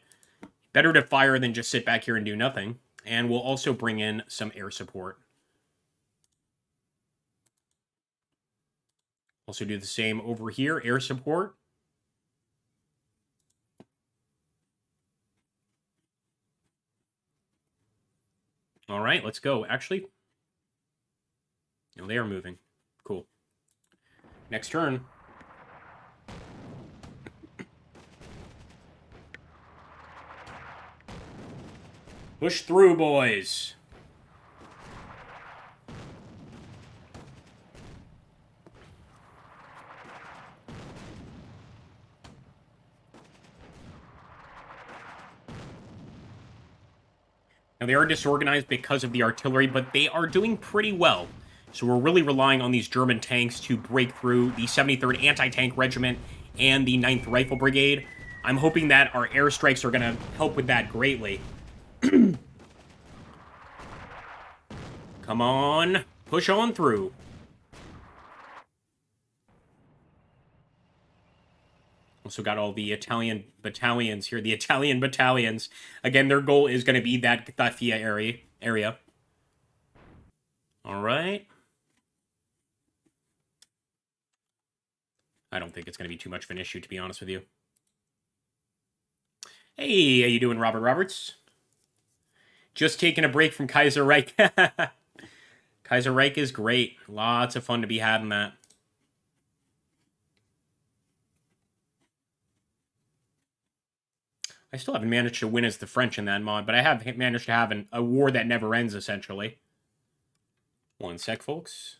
better to fire than just sit back here and do nothing. And we'll also bring in some air support. Also do the same over here, air support. All right, let's go. Actually, no, they are moving. Cool. Next turn. Push through, boys. Now, they are disorganized because of the artillery, but they are doing pretty well. So we're really relying on these German tanks to break through the 73rd Anti-Tank Regiment and the 9th Rifle Brigade. I'm hoping that our airstrikes are going to help with that greatly. Come on. Push on through. Also got all the Italian battalions here. The Italian battalions. Again, their goal is going to be that Getafe area. All right. I don't think it's going to be too much of an issue, to be honest with you. Hey, how you doing, Robert Roberts? Just taking a break from Kaiser Reich. Kaiser Reich is great. Lots of fun to be had in that. I still haven't managed to win as the French in that mod, but I have managed to have a war that never ends, essentially. One sec, folks.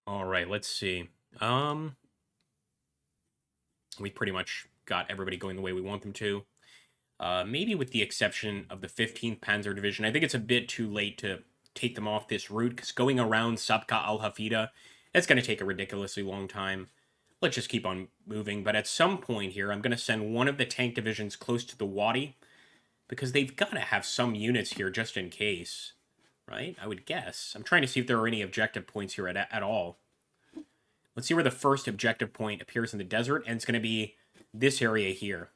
All right, let's see. We pretty much got everybody going the way we want them to. Maybe with the exception of the 15th Panzer Division. I think it's a bit too late to take them off this route, because going around Sabqa al-Hafida, it's going to take a ridiculously long time. Let's just keep on moving. But at some point here, I'm going to send one of the tank divisions close to the Wadi, because they've got to have some units here just in case, right? I would guess. I'm trying to see if there are any objective points here at all. Let's see where the first objective point appears in the desert, and it's going to be this area here.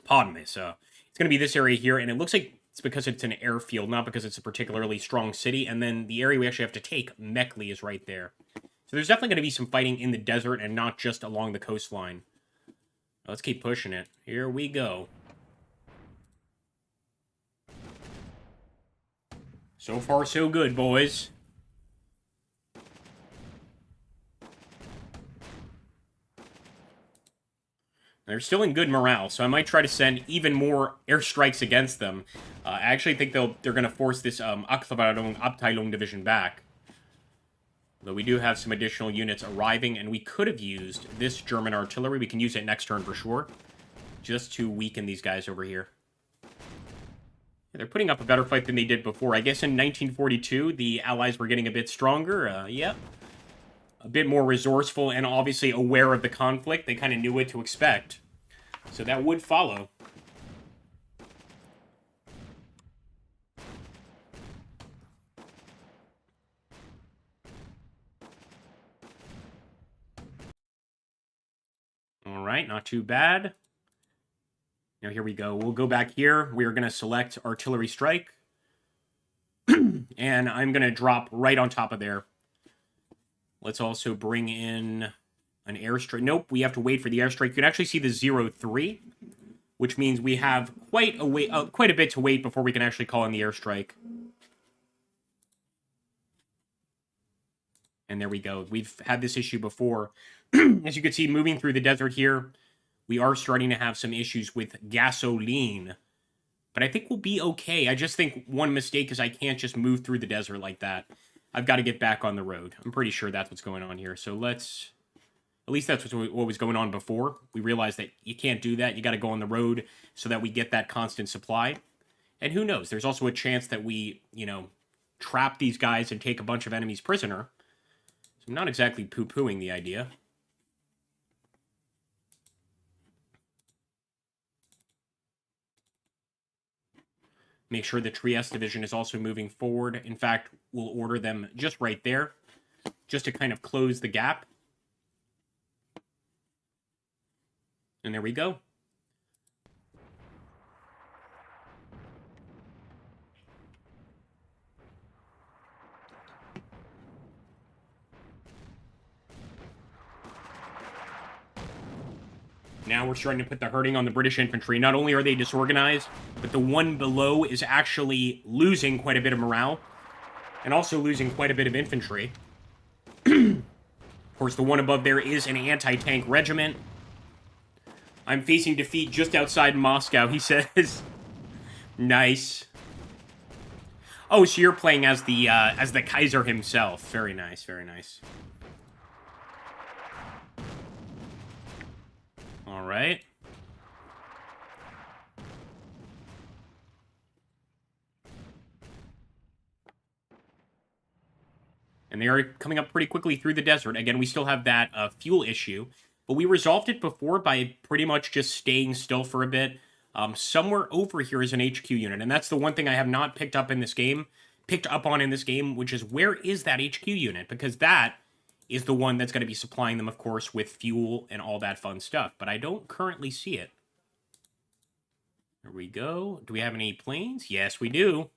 Pardon me. So it's going to be this area here, and it looks like it's because it's an airfield, not because it's a particularly strong city. And then the area we actually have to take, Mekli, is right there. So there's definitely going to be some fighting in the desert and not just along the coastline. Let's keep pushing it. Here we go. So far, so good, boys. They're still in good morale, so I might try to send even more airstrikes against them. I actually think they're going to force this Akthavaron Abteilung division back. Though we do have some additional units arriving, and we could have used this German artillery. We can use it next turn for sure, just to weaken these guys over here. Yeah, they're putting up a better fight than they did before. I guess in 1942, the Allies were getting a bit stronger. Yeah. A bit more resourceful and obviously aware of the conflict. They kind of knew what to expect. So that would follow. All right, not too bad. Now here we go. We'll go back here. We are going to select artillery strike. And I'm going to drop right on top of there. Let's also bring in an airstrike. Nope, we have to wait for the airstrike. You can actually see the 0-3, which means we have quite a bit to wait before we can actually call in the airstrike. And there we go. We've had this issue before. As you can see, moving through the desert here, we are starting to have some issues with gasoline. But I think we'll be okay. I just think one mistake is I can't just move through the desert like that. I've got to get back on the road. I'm pretty sure that's what's going on here. So let's... At least that's what was going on before. We realized that you can't do that. You got to go on the road so that we get that constant supply. And who knows? There's also a chance that we, trap these guys and take a bunch of enemies prisoner. So I'm not exactly poo-pooing the idea. Make sure the Trieste division is also moving forward. In fact, we'll order them just right there, just to kind of close the gap. And there we go. Now we're starting to put the hurting on the British infantry. Not only are they disorganized, but the one below is actually losing quite a bit of morale, and also losing quite a bit of infantry. Of course, the one above there is an anti-tank regiment. I'm facing defeat just outside Moscow, he says. Nice. Oh, so you're playing as the Kaiser himself. Very nice, very nice. All right. And they are coming up pretty quickly through the desert. Again, we still have that fuel issue, but we resolved it before by pretty much just staying still for a bit. Somewhere over here is an HQ unit, and that's the one thing I have not picked up on in this game, which is where is that HQ unit? Because that is the one that's going to be supplying them, of course, with fuel and all that fun stuff. But I don't currently see it. There we go. Do we have any planes? Yes, we do.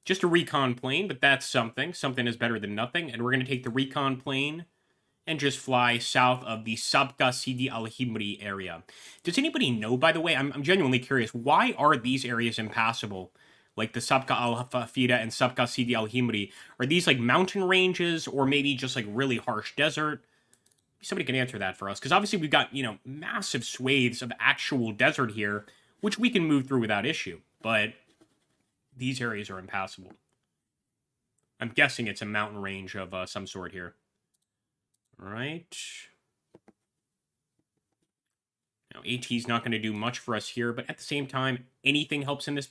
Just a recon plane, but that's something. Something is better than nothing. And we're going to take the recon plane and just fly south of the Sabka Sidi Al-Himri area. Does anybody know, by the way, I'm genuinely curious, why are these areas impassable? Like the Sabka Al-Hafida and Sabka Sidi Al-Himri. Are these like mountain ranges or maybe just like really harsh desert? Somebody can answer that for us. Because obviously we've got, massive swathes of actual desert here, which we can move through without issue. But these areas are impassable. I'm guessing it's a mountain range of some sort here. All right. Now, AT's not going to do much for us here, but at the same time, anything helps in this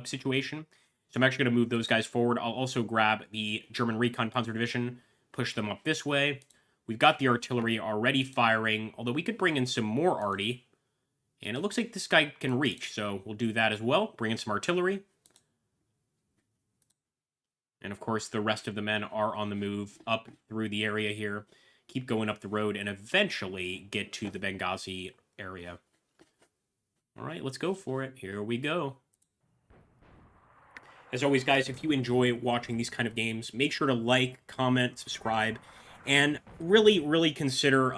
situation. So I'm actually going to move those guys forward. I'll also grab the German Recon Panzer Division, push them up this way. We've got the artillery already firing, although we could bring in some more arty. And it looks like this guy can reach, so we'll do that as well. Bring in some artillery. And of course, the rest of the men are on the move up through the area here. Keep going up the road and eventually get to the Benghazi area. All right, let's go for it. Here we go. As always, guys, if you enjoy watching these kind of games, make sure to like, comment, subscribe, and really, really consider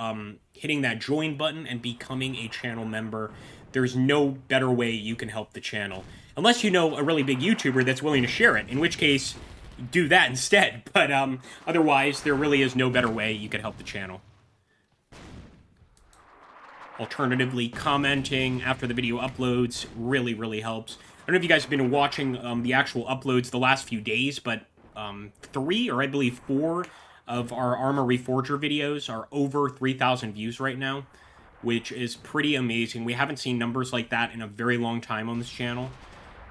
hitting that join button and becoming a channel member. There's no better way you can help the channel. Unless you know a really big YouTuber that's willing to share it, in which case, do that instead. But otherwise, there really is no better way you could help the channel. Alternatively, commenting after the video uploads really, really helps. I don't know if you guys have been watching the actual uploads the last few days, but 3 or I believe 4 of our Armor Reforger videos are over 3,000 views right now, which is pretty amazing. We haven't seen numbers like that in a very long time on this channel.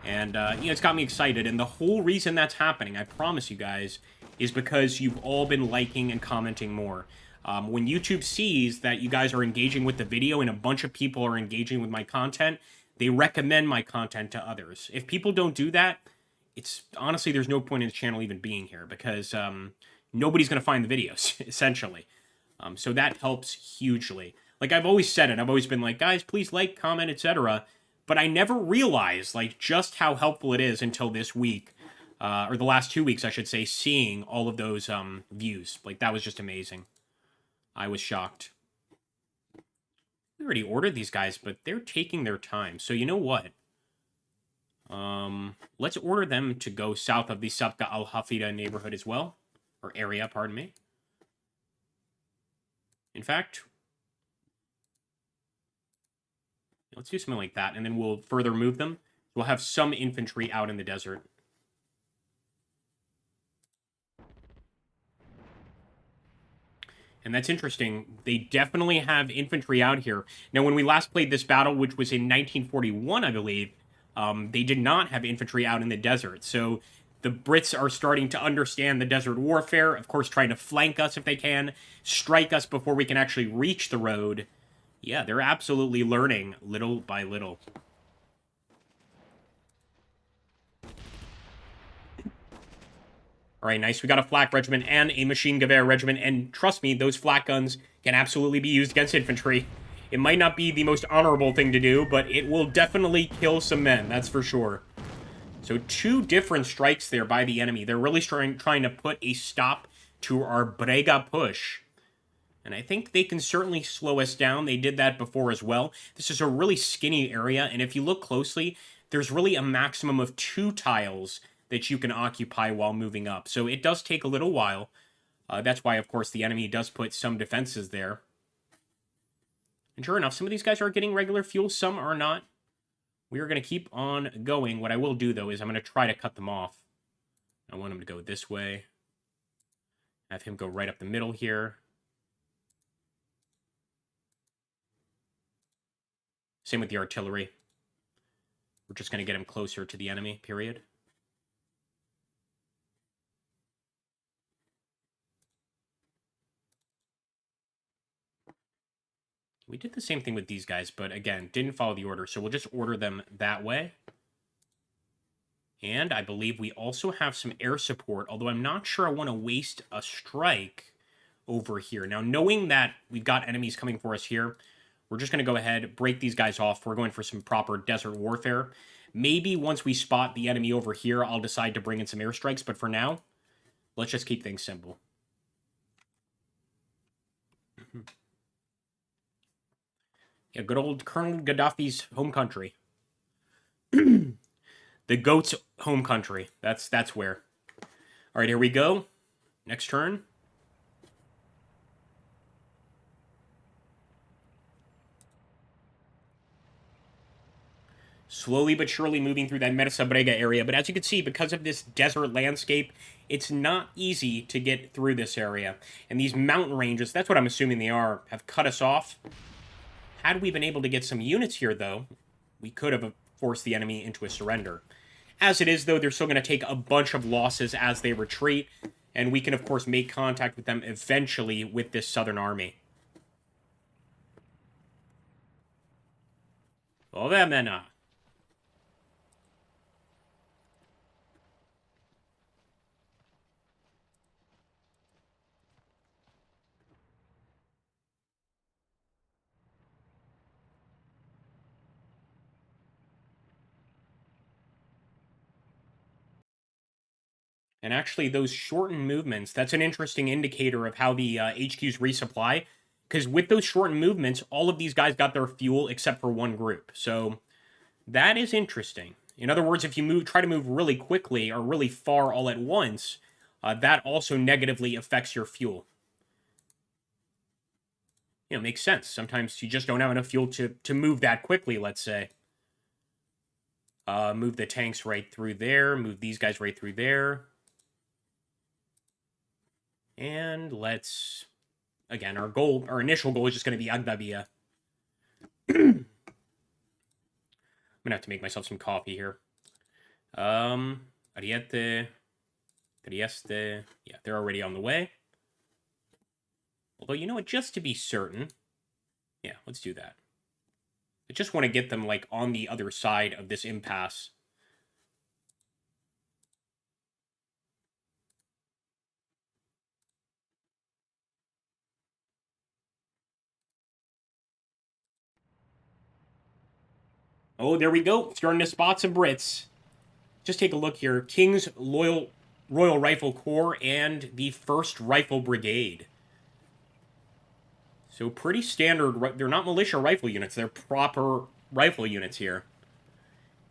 And, it's got me excited. And the whole reason that's happening, I promise you guys, is because you've all been liking and commenting more. When YouTube sees that you guys are engaging with the video and a bunch of people are engaging with my content, they recommend my content to others. If people don't do that, honestly, there's no point in the channel even being here because nobody's going to find the videos, essentially. So that helps hugely. Like I've always said it, I've always been like, guys, please like, comment, etc., but I never realized, just how helpful it is until this week, or the last 2 weeks, I should say, seeing all of those views. That was just amazing. I was shocked. We already ordered these guys, but they're taking their time. So you know what? Let's order them to go south of the Sabka al-Hafida neighborhood as well. Or area, pardon me. In fact, let's do something like that, and then we'll further move them. We'll have some infantry out in the desert. And that's interesting. They definitely have infantry out here. Now, when we last played this battle, which was in 1941, I believe, they did not have infantry out in the desert. So the Brits are starting to understand the desert warfare, of course, trying to flank us if they can, strike us before we can actually reach the road. Yeah, they're absolutely learning little by little. All right, nice. We got a flak regiment and a machine gewehr regiment, and trust me, those flak guns can absolutely be used against infantry. It might not be the most honorable thing to do, but it will definitely kill some men, that's for sure. So 2 different strikes there by the enemy. They're really trying to put a stop to our Brega push. And I think they can certainly slow us down. They did that before as well. This is a really skinny area, and if you look closely, there's really a maximum of 2 tiles that you can occupy while moving up. So it does take a little while. That's why, of course, the enemy does put some defenses there. And sure enough, some of these guys are getting regular fuel, some are not. We are going to keep on going. What I will do, though, is I'm going to try to cut them off. I want him to go this way. Have him go right up the middle here. Same with the artillery. We're just going to get him closer to the enemy, period. We did the same thing with these guys, but again, didn't follow the order. So we'll just order them that way. And I believe we also have some air support, although I'm not sure I want to waste a strike over here. Now, knowing that we've got enemies coming for us here, we're just going to go ahead, break these guys off. We're going for some proper desert warfare. Maybe once we spot the enemy over here, I'll decide to bring in some airstrikes. But for now, let's just keep things simple. Yeah, good old Colonel Gaddafi's home country. The GOAT's home country. That's where. All right, here we go. Next turn. Slowly but surely moving through that Metasabrega area. But as you can see, because of this desert landscape, it's not easy to get through this area. And these mountain ranges, that's what I'm assuming they are, have cut us off. Had we been able to get some units here, though, we could have forced the enemy into a surrender. As it is, though, they're still going to take a bunch of losses as they retreat, and we can, of course, make contact with them eventually with this southern army. Ovemena. And actually, those shortened movements, that's an interesting indicator of how the HQs resupply. Because with those shortened movements, all of these guys got their fuel except for one group. So that is interesting. In other words, if you try to move really quickly or really far all at once, that also negatively affects your fuel. You know, makes sense. Sometimes you just don't have enough fuel to move that quickly, let's say. Move the tanks right through there. Move these guys right through there. And let's, again, our initial goal is just going to be Agdabia. I'm going to have to make myself some coffee here. Ariete, Trieste. Yeah, they're already on the way. Although, you know what, just to be certain, yeah, let's do that. I just want to get them, like, on the other side of this impasse. Oh, there we go. Starting to spot some Brits. Just take a look here. King's Royal Rifle Corps and the 1st Rifle Brigade. So pretty standard. They're not militia rifle units. They're proper rifle units here.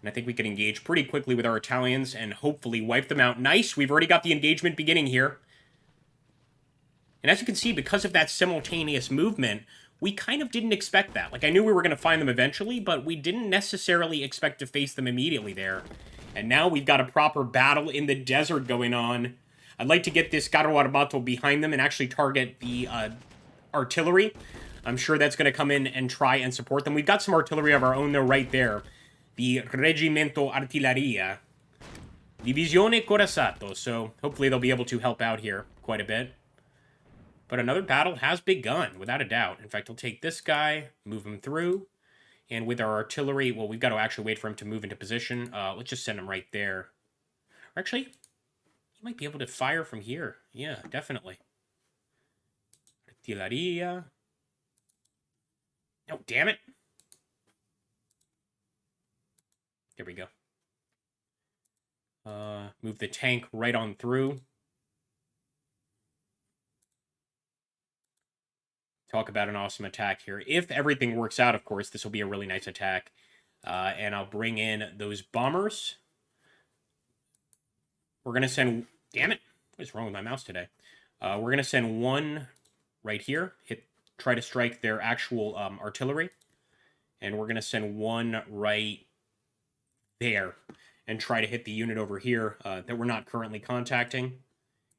And I think we can engage pretty quickly with our Italians and hopefully wipe them out. Nice. We've already got the engagement beginning here. And as you can see, because of that simultaneous movement, we kind of didn't expect that. Like, I knew we were going to find them eventually, but we didn't necessarily expect to face them immediately there. And now we've got a proper battle in the desert going on. I'd like to get this carro armato behind them and actually target the artillery. I'm sure that's going to come in and try and support them. We've got some artillery of our own, though, right there. The Reggimento Artilleria. Divisione Corazzato. So hopefully they'll be able to help out here quite a bit. But another battle has begun, without a doubt. In fact, we'll take this guy, move him through. And with our artillery, well, we've got to actually wait for him to move into position. Let's just send him right there. Actually, he might be able to fire from here. Yeah, definitely. Artilleria. Oh, damn it. There we go. Move the tank right on through. Talk about an awesome attack here. If everything works out, of course, this will be a really nice attack. And I'll bring in those bombers. We're going to send... Damn it. What is wrong with my mouse today? We're going to send one right here. Try to strike their actual artillery. And we're going to send one right there. And try to hit the unit over here that we're not currently contacting.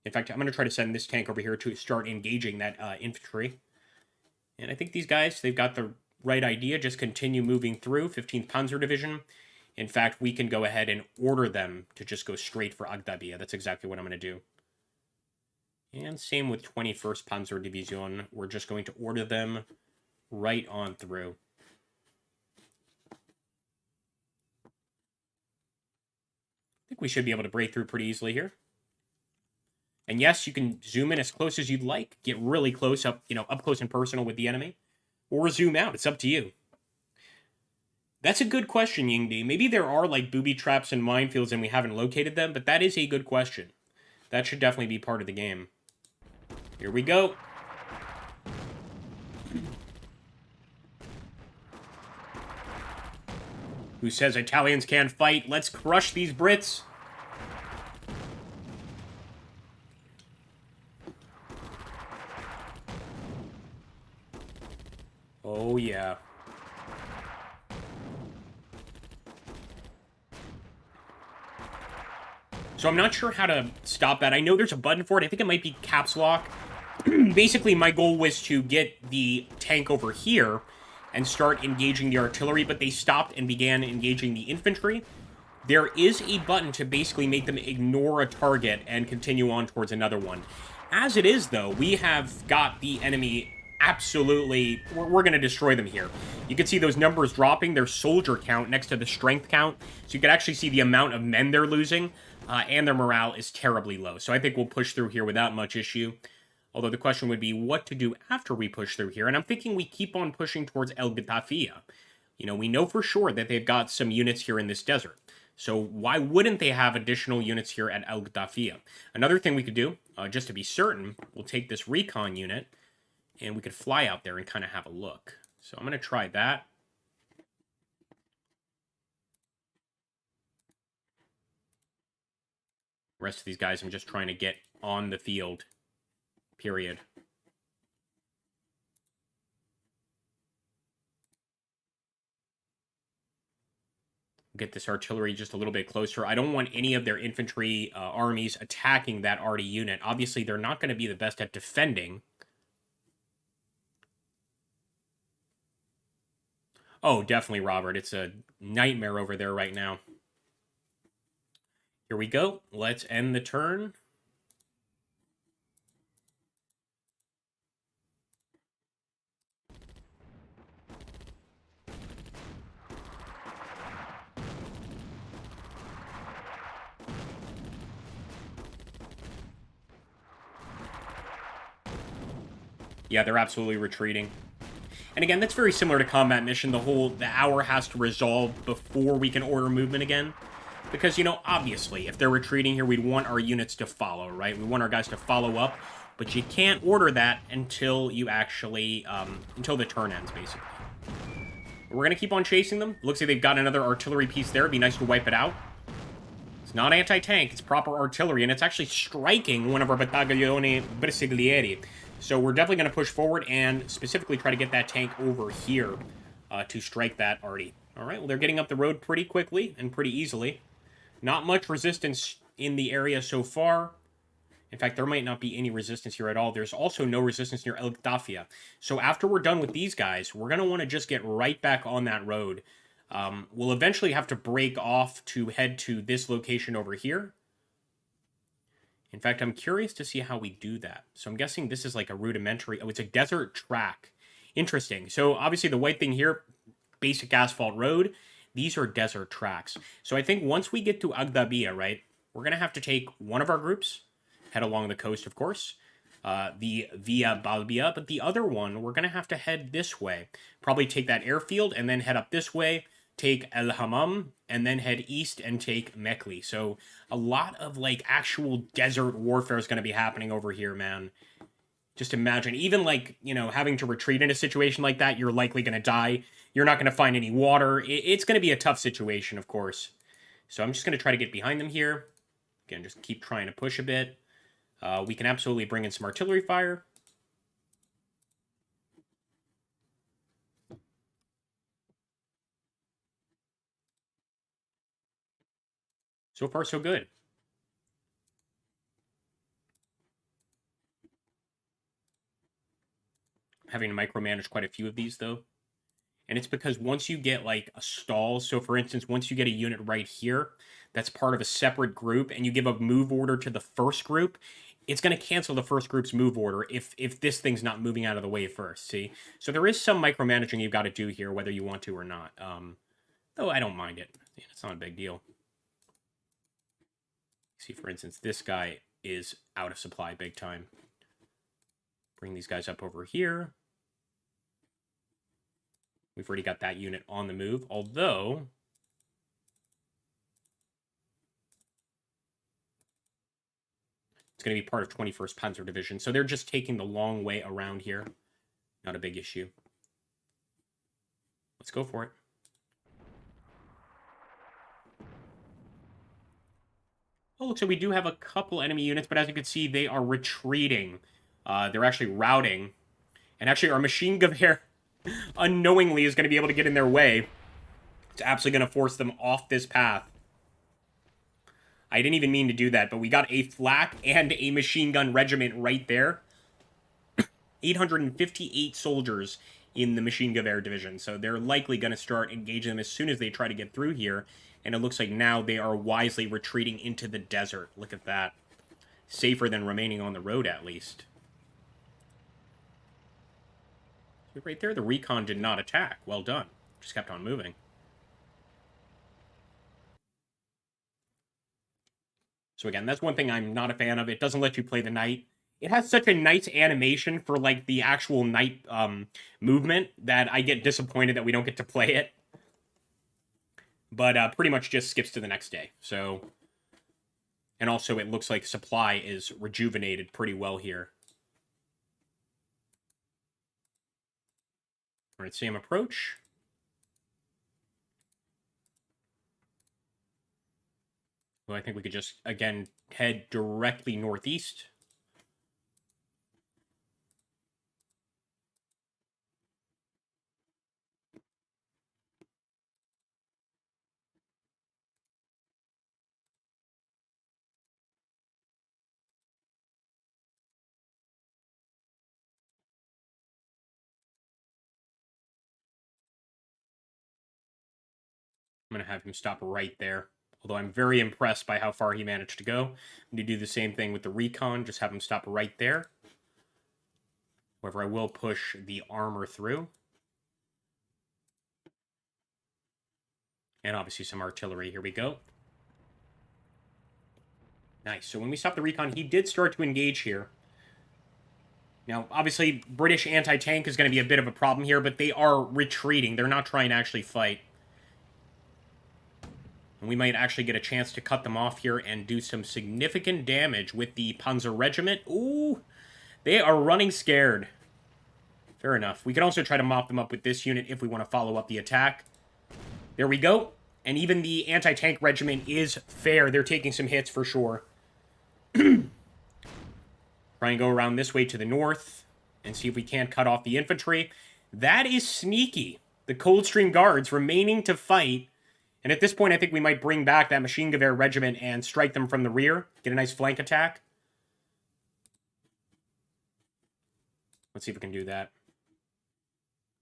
In fact, I'm going to try to send this tank over here to start engaging that infantry. And I think these guys, they've got the right idea. Just continue moving through. 15th Panzer Division. In fact, we can go ahead and order them to just go straight for Agdabia. That's exactly what I'm going to do. And same with 21st Panzer Division. We're just going to order them right on through. I think we should be able to break through pretty easily here. And yes, you can zoom in as close as you'd like, get really close up, up close and personal with the enemy, or zoom out. It's up to you. That's a good question, Yingdi. Maybe there are like booby traps and minefields and we haven't located them, but that is a good question. That should definitely be part of the game. Here we go. Who says Italians can't fight? Let's crush these Brits. Oh, yeah. So I'm not sure how to stop that. I know there's a button for it. I think it might be caps lock. Basically, my goal was to get the tank over here and start engaging the artillery, but they stopped and began engaging the infantry. There is a button to basically make them ignore a target and continue on towards another one. As it is, though, we have got the enemy absolutely... We're going to destroy them here. You can see those numbers dropping, their soldier count next to the strength count. So you can actually see the amount of men they're losing, and their morale is terribly low. So I think we'll push through here without much issue. Although the question would be what to do after we push through here. And I'm thinking we keep on pushing towards El Ghtafia. We know for sure that they've got some units here in this desert. So why wouldn't they have additional units here at El Ghtafia? Another thing we could do, just to be certain, we'll take this recon unit and we could fly out there and kind of have a look. So I'm going to try that. The rest of these guys I'm just trying to get on the field. Period. Get this artillery just a little bit closer. I don't want any of their infantry armies attacking that arty unit. Obviously, they're not going to be the best at defending. Oh, definitely, Robert. It's a nightmare over there right now. Here we go. Let's end the turn. Yeah, they're absolutely retreating. And again, that's very similar to combat mission. The hour has to resolve before we can order movement again. Because, obviously, if they're retreating here, we'd want our units to follow, right? We want our guys to follow up. But you can't order that until you actually, until the turn ends, basically. We're going to keep on chasing them. Looks like they've got another artillery piece there. It'd be nice to wipe it out. It's not anti-tank, it's proper artillery, and it's actually striking one of our Battaglione Bersaglieri. So we're definitely going to push forward and specifically try to get that tank over here to strike that arty. All right, well, they're getting up the road pretty quickly and pretty easily. Not much resistance in the area so far. In fact, there might not be any resistance here at all. There's also no resistance near El Ghtafia. So after we're done with these guys, we're going to want to just get right back on that road. We'll eventually have to break off to head to this location over here. In fact, I'm curious to see how we do that. So I'm guessing this is like a rudimentary... Oh, it's a desert track. Interesting. So obviously the white thing here, basic asphalt road. These are desert tracks. So I think once we get to Agdabia, right, we're going to have to take one of our groups, head along the coast, of course, the Via Balbia, but the other one, we're going to have to head this way. Probably take that airfield and then head up this way, take El Hammam, and then head east and take Mekli. So a lot of, like, actual desert warfare is going to be happening over here, man. Just imagine, even, like, having to retreat in a situation like that, you're likely going to die. You're not going to find any water. It's going to be a tough situation, of course. So I'm just going to try to get behind them here. Again, just keep trying to push a bit. We can absolutely bring in some artillery fire. So far, so good. Having to micromanage quite a few of these, though. And it's because once you get, like, a stall, so for instance, once you get a unit right here, that's part of a separate group, and you give a move order to the first group, it's going to cancel the first group's move order if this thing's not moving out of the way first, see? So there is some micromanaging you've got to do here, whether you want to or not. Though I don't mind it. It's not a big deal. See, for instance, this guy is out of supply big time. Bring these guys up over here. We've already got that unit on the move, although it's going to be part of 21st Panzer Division, so they're just taking the long way around here. Not a big issue. Let's go for it. Oh, look, so we do have a couple enemy units, but as you can see, they are retreating. They're actually routing. And actually, our machine gun here, unknowingly, is going to be able to get in their way. It's absolutely going to force them off this path. I didn't even mean to do that, but we got a flak and a machine gun regiment right there. 858 soldiers in the machine gun division, so they're likely going to start engaging them as soon as they try to get through here. And it looks like now they are wisely retreating into the desert. Look at that. Safer than remaining on the road, at least. Right there, the recon did not attack. Well done. Just kept on moving. So again, that's one thing I'm not a fan of. It doesn't let you play the night. It has such a nice animation for, like, the actual night movement that I get disappointed that we don't get to play it. But pretty much just skips to the next day. So, and also it looks like supply is rejuvenated pretty well here. All right, same approach. Well, I think we could just, again, head directly northeast. I'm going to have him stop right there. Although I'm very impressed by how far he managed to go. I'm going to do the same thing with the recon. Just have him stop right there. However, I will push the armor through. And obviously some artillery. Here we go. Nice. So when we stop the recon, he did start to engage here. Now, obviously, British anti-tank is going to be a bit of a problem here, but they are retreating. They're not trying to actually fight. And we might actually get a chance to cut them off here and do some significant damage with the Panzer Regiment. Ooh, they are running scared. Fair enough. We can also try to mop them up with this unit if we want to follow up the attack. There we go. And even the anti-tank regiment is fair. They're taking some hits for sure. Try and go around this way to the north and see if we can't cut off the infantry. That is sneaky. The Coldstream Guards remaining to fight. And at this point, I think we might bring back that machine gun regiment and strike them from the rear. Get a nice flank attack. Let's see if we can do that.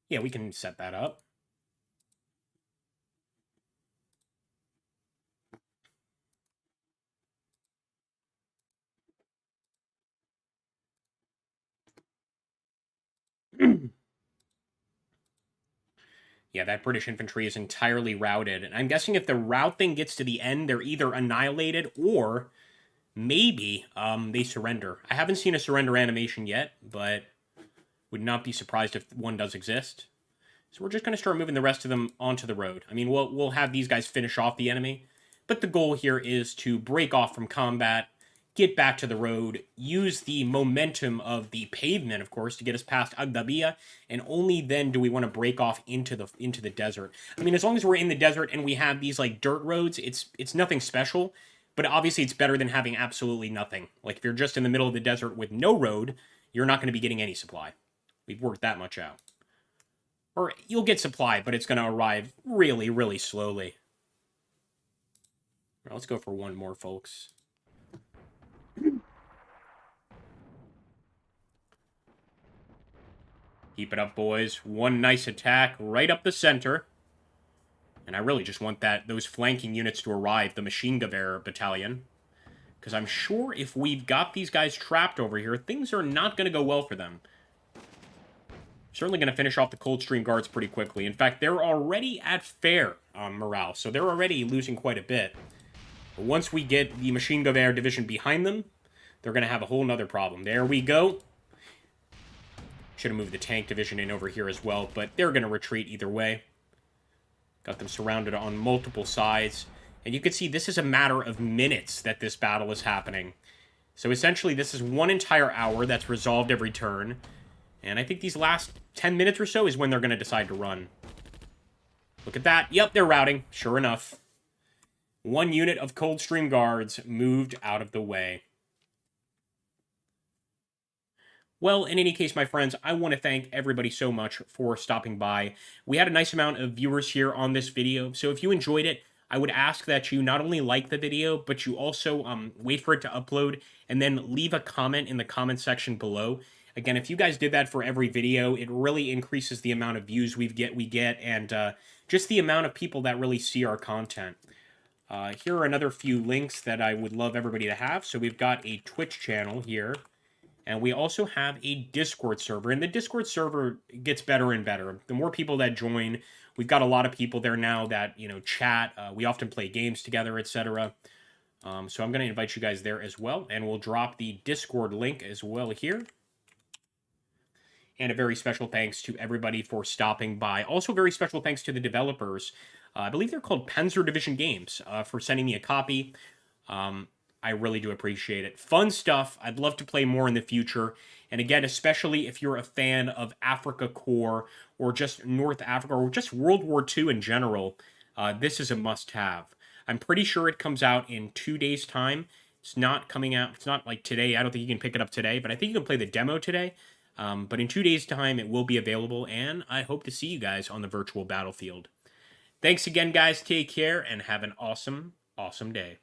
Yeah, we can set that up. Yeah, that British infantry is entirely routed. And I'm guessing if the rout thing gets to the end, they're either annihilated or maybe they surrender. I haven't seen a surrender animation yet, but would not be surprised if one does exist. So we're just going to start moving the rest of them onto the road. I mean, we'll have these guys finish off the enemy, but the goal here is to break off from combat, get back to the road, use the momentum of the pavement, of course, to get us past Agdabia, and only then do we want to break off into the desert. I mean, as long as we're in the desert and we have these, like, dirt roads, it's nothing special, but obviously it's better than having absolutely nothing. Like, if you're just in the middle of the desert with no road, you're not going to be getting any supply. We've worked that much out. Or you'll get supply, but it's going to arrive really, really slowly. All right, let's go for one more, folks. Keep it up, boys. One nice attack right up the center. And I really just want those flanking units to arrive, the machine gun battalion. Because I'm sure if we've got these guys trapped over here, things are not going to go well for them. Certainly going to finish off the Coldstream Guards pretty quickly. In fact, they're already at fair morale, so they're already losing quite a bit. But once we get the Machine Gun Air Division behind them, they're going to have a whole nother problem. There we go. Should have moved the Tank Division in over here as well, but they're going to retreat either way. Got them surrounded on multiple sides. And you can see this is a matter of minutes that this battle is happening. So essentially, this is one entire hour that's resolved every turn. And I think these last 10 minutes or so is when they're going to decide to run. Look at that. Yep, they're routing. Sure enough. One unit of Coldstream Guards moved out of the way. Well, in any case, my friends, I want to thank everybody so much for stopping by. We had a nice amount of viewers here on this video, so if you enjoyed it, I would ask that you not only like the video, but you also wait for it to upload, and then leave a comment in the comment section below. Again, if you guys did that for every video, it really increases the amount of views we get, and just the amount of people that really see our content. Here are another few links that I would love everybody to have. So we've got a Twitch channel here. And we also have a Discord server. And the Discord server gets better and better. The more people that join, we've got a lot of people there now that, chat. We often play games together, etc. So I'm going to invite you guys there as well. And we'll drop the Discord link as well here. And a very special thanks to everybody for stopping by. Also, very special thanks to the developers. I believe they're called Panzer Division Games for sending me a copy. I really do appreciate it. Fun stuff. I'd love to play more in the future. And again, especially if you're a fan of Africa Corps or just North Africa or just World War II in general, this is a must-have. I'm pretty sure it comes out in 2 days' time. It's not coming out. It's not like today. I don't think you can pick it up today, but I think you can play the demo today. But in 2 days' time, it will be available, and I hope to see you guys on the virtual battlefield. Thanks again, guys. Take care, and have an awesome, awesome day.